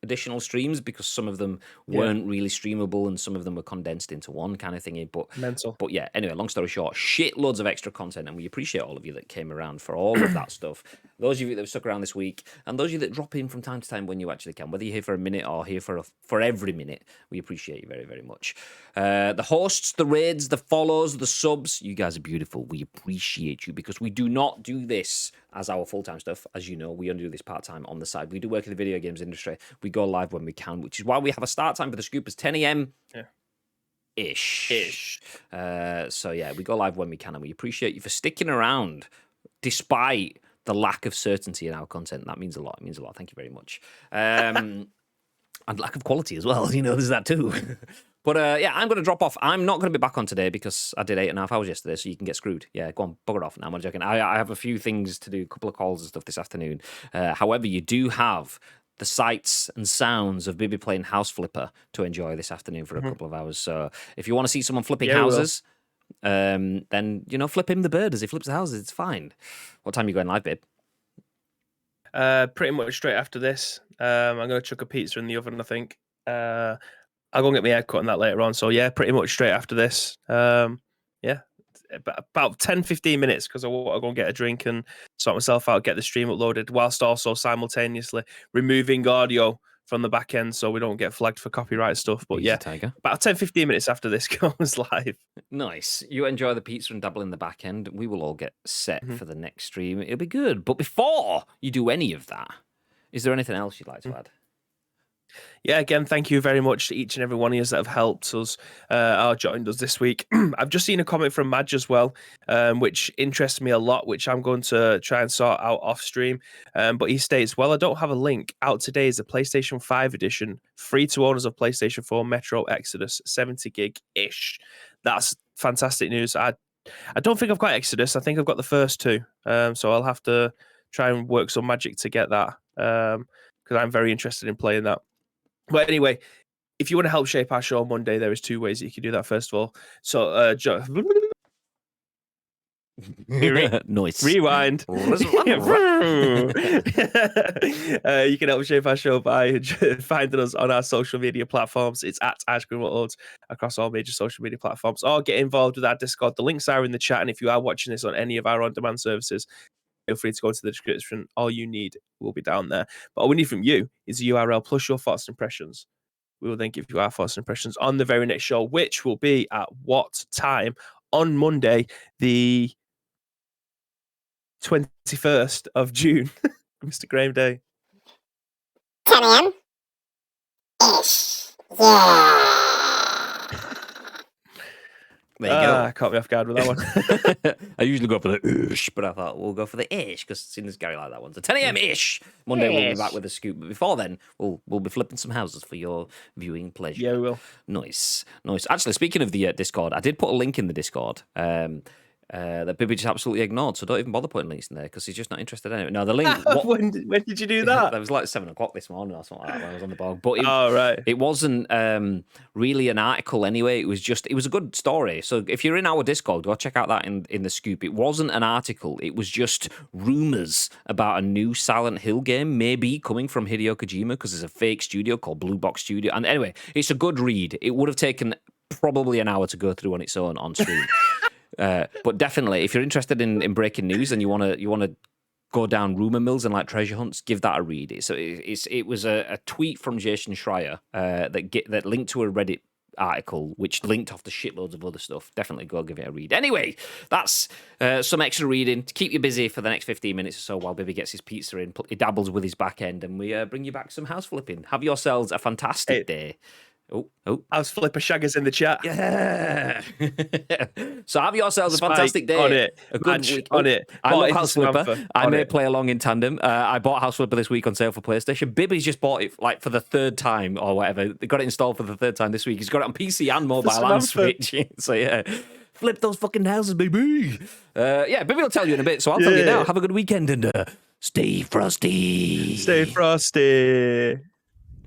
additional streams, because some of them weren't really streamable and some of them were condensed into one kind of thingy. But mental. But yeah, anyway, long story short, shitloads of extra content, and we appreciate all of you that came around for all of that stuff. Those of you that have stuck around this week, and those of you that drop in from time to time when you actually can, whether you're here for a minute or here for every minute, we appreciate you very, very much. The hosts, the raids, the follows, the subs, you guys are beautiful. We appreciate you, because we do not do this as our full-time stuff. As you know, we only do this part-time on the side. We do work in the video games industry. We go live when we can, which is why we have a start time for the scoop as 10 a.m. Ish. So yeah, we go live when we can, and we appreciate you for sticking around despite the lack of certainty in our content. That means a lot. It means a lot. Thank you very much. And lack of quality as well. You know, there's that too. But yeah, I'm going to drop off. I'm not going to be back on today because I did 8.5 hours yesterday, so you can get screwed. Yeah, go on, bugger off. No, I'm not joking. I have a few things to do, a couple of calls and stuff this afternoon. However, you do have the sights and sounds of Bibby playing House Flipper to enjoy this afternoon for a couple of hours. So if you want to see someone flipping houses, then, you know, flip him the bird as he flips the houses. It's fine. What time are you going live, babe? Pretty much straight after this. I'm going to chuck a pizza in the oven, I think. I'll go and get my hair cut on that later on. So, yeah, pretty much straight after this. Yeah, about 10-15 minutes, because I want to go and get a drink and sort myself out, get the stream uploaded, whilst also simultaneously removing audio from the back end so we don't get flagged for copyright stuff. But yeah, Taego. About 10-15 minutes after this goes live. Nice. You enjoy the pizza and dabble in the back end. We will all get set for the next stream. It'll be good. But before you do any of that, is there anything else you'd like to add? Yeah, again, thank you very much to each and every one of you that have helped us or joined us this week. I've just seen a comment from Madge as well, which interests me a lot, which I'm going to try and sort out off stream. But he states, well, I don't have a link. Out today is the PlayStation 5 edition, free to owners of PlayStation 4 Metro Exodus, 70 gig-ish. That's fantastic news. I don't think I've got Exodus. I think I've got the first 2. So I'll have to try and work some magic to get that, because I'm very interested in playing that. But anyway, if you want to help shape our show on Monday, there is 2 ways that you can do that, first of all. So, Noise. Rewind. You can help shape our show by finding us on our social media platforms. It's at Ice Cream Uploads across all major social media platforms. Or get involved with our Discord. The links are in the chat. And if you are watching this on any of our on-demand services, feel free to go to the description. All you need will be down there. But all we need from you is a URL plus your thoughts and impressions. We will then give you our thoughts and impressions on the very next show, which will be at what time? On Monday, the 21st of June. Mr. Graham Day. 10 a.m. Ish. Yeah. There you go. I caught me off guard with that one. I usually go for the ish, but I thought we'll go for the ish because as soon as Gary liked that one. So 10 a.m. ish. Monday we'll be back with a scoop. But before then, we'll be flipping some houses for your viewing pleasure. Yeah, we will. Nice. Actually, speaking of the Discord, I did put a link in the Discord. that Bibby just absolutely ignored. So don't even bother putting links in there because he's just not interested anyway. No, the link. when did you do that? That was like 7 o'clock this morning or something like that when I was on the bog. But right. It wasn't really an article anyway. It was a good story. So if you're in our Discord, go check out that in the scoop. It wasn't an article. It was just rumors about a new Silent Hill game maybe coming from Hideo Kojima because there's a fake studio called Blue Box Studio. And anyway, it's a good read. It would have taken probably an hour to go through on its own on stream. But definitely, if you're interested in breaking news and you want to go down rumor mills and like treasure hunts, give that a read. It was a tweet from Jason Schreier that linked to a Reddit article, which linked off to shitloads of other stuff. Definitely go give it a read. Anyway, that's some extra reading to keep you busy for the next 15 minutes or so while Bibby gets his pizza in. He dabbles with his back end, and we bring you back some house flipping. Have yourselves a fantastic day. Oh. House flipper shaggers in the chat. Yeah. So have yourselves a fantastic day. On it. A good Match week. on it. I love House Flipper. Samantha. I On may it. play along in tandem. I bought House Flipper this week on sale for PlayStation. Bibby's just bought it like for the third time or whatever. They got it installed for the third time this week. He's got it on PC and mobile and Switch. So yeah. Flip those fucking houses, baby. Yeah, Bibby will tell you in a bit. So I'll tell you now. Have a good weekend and stay frosty. Stay frosty.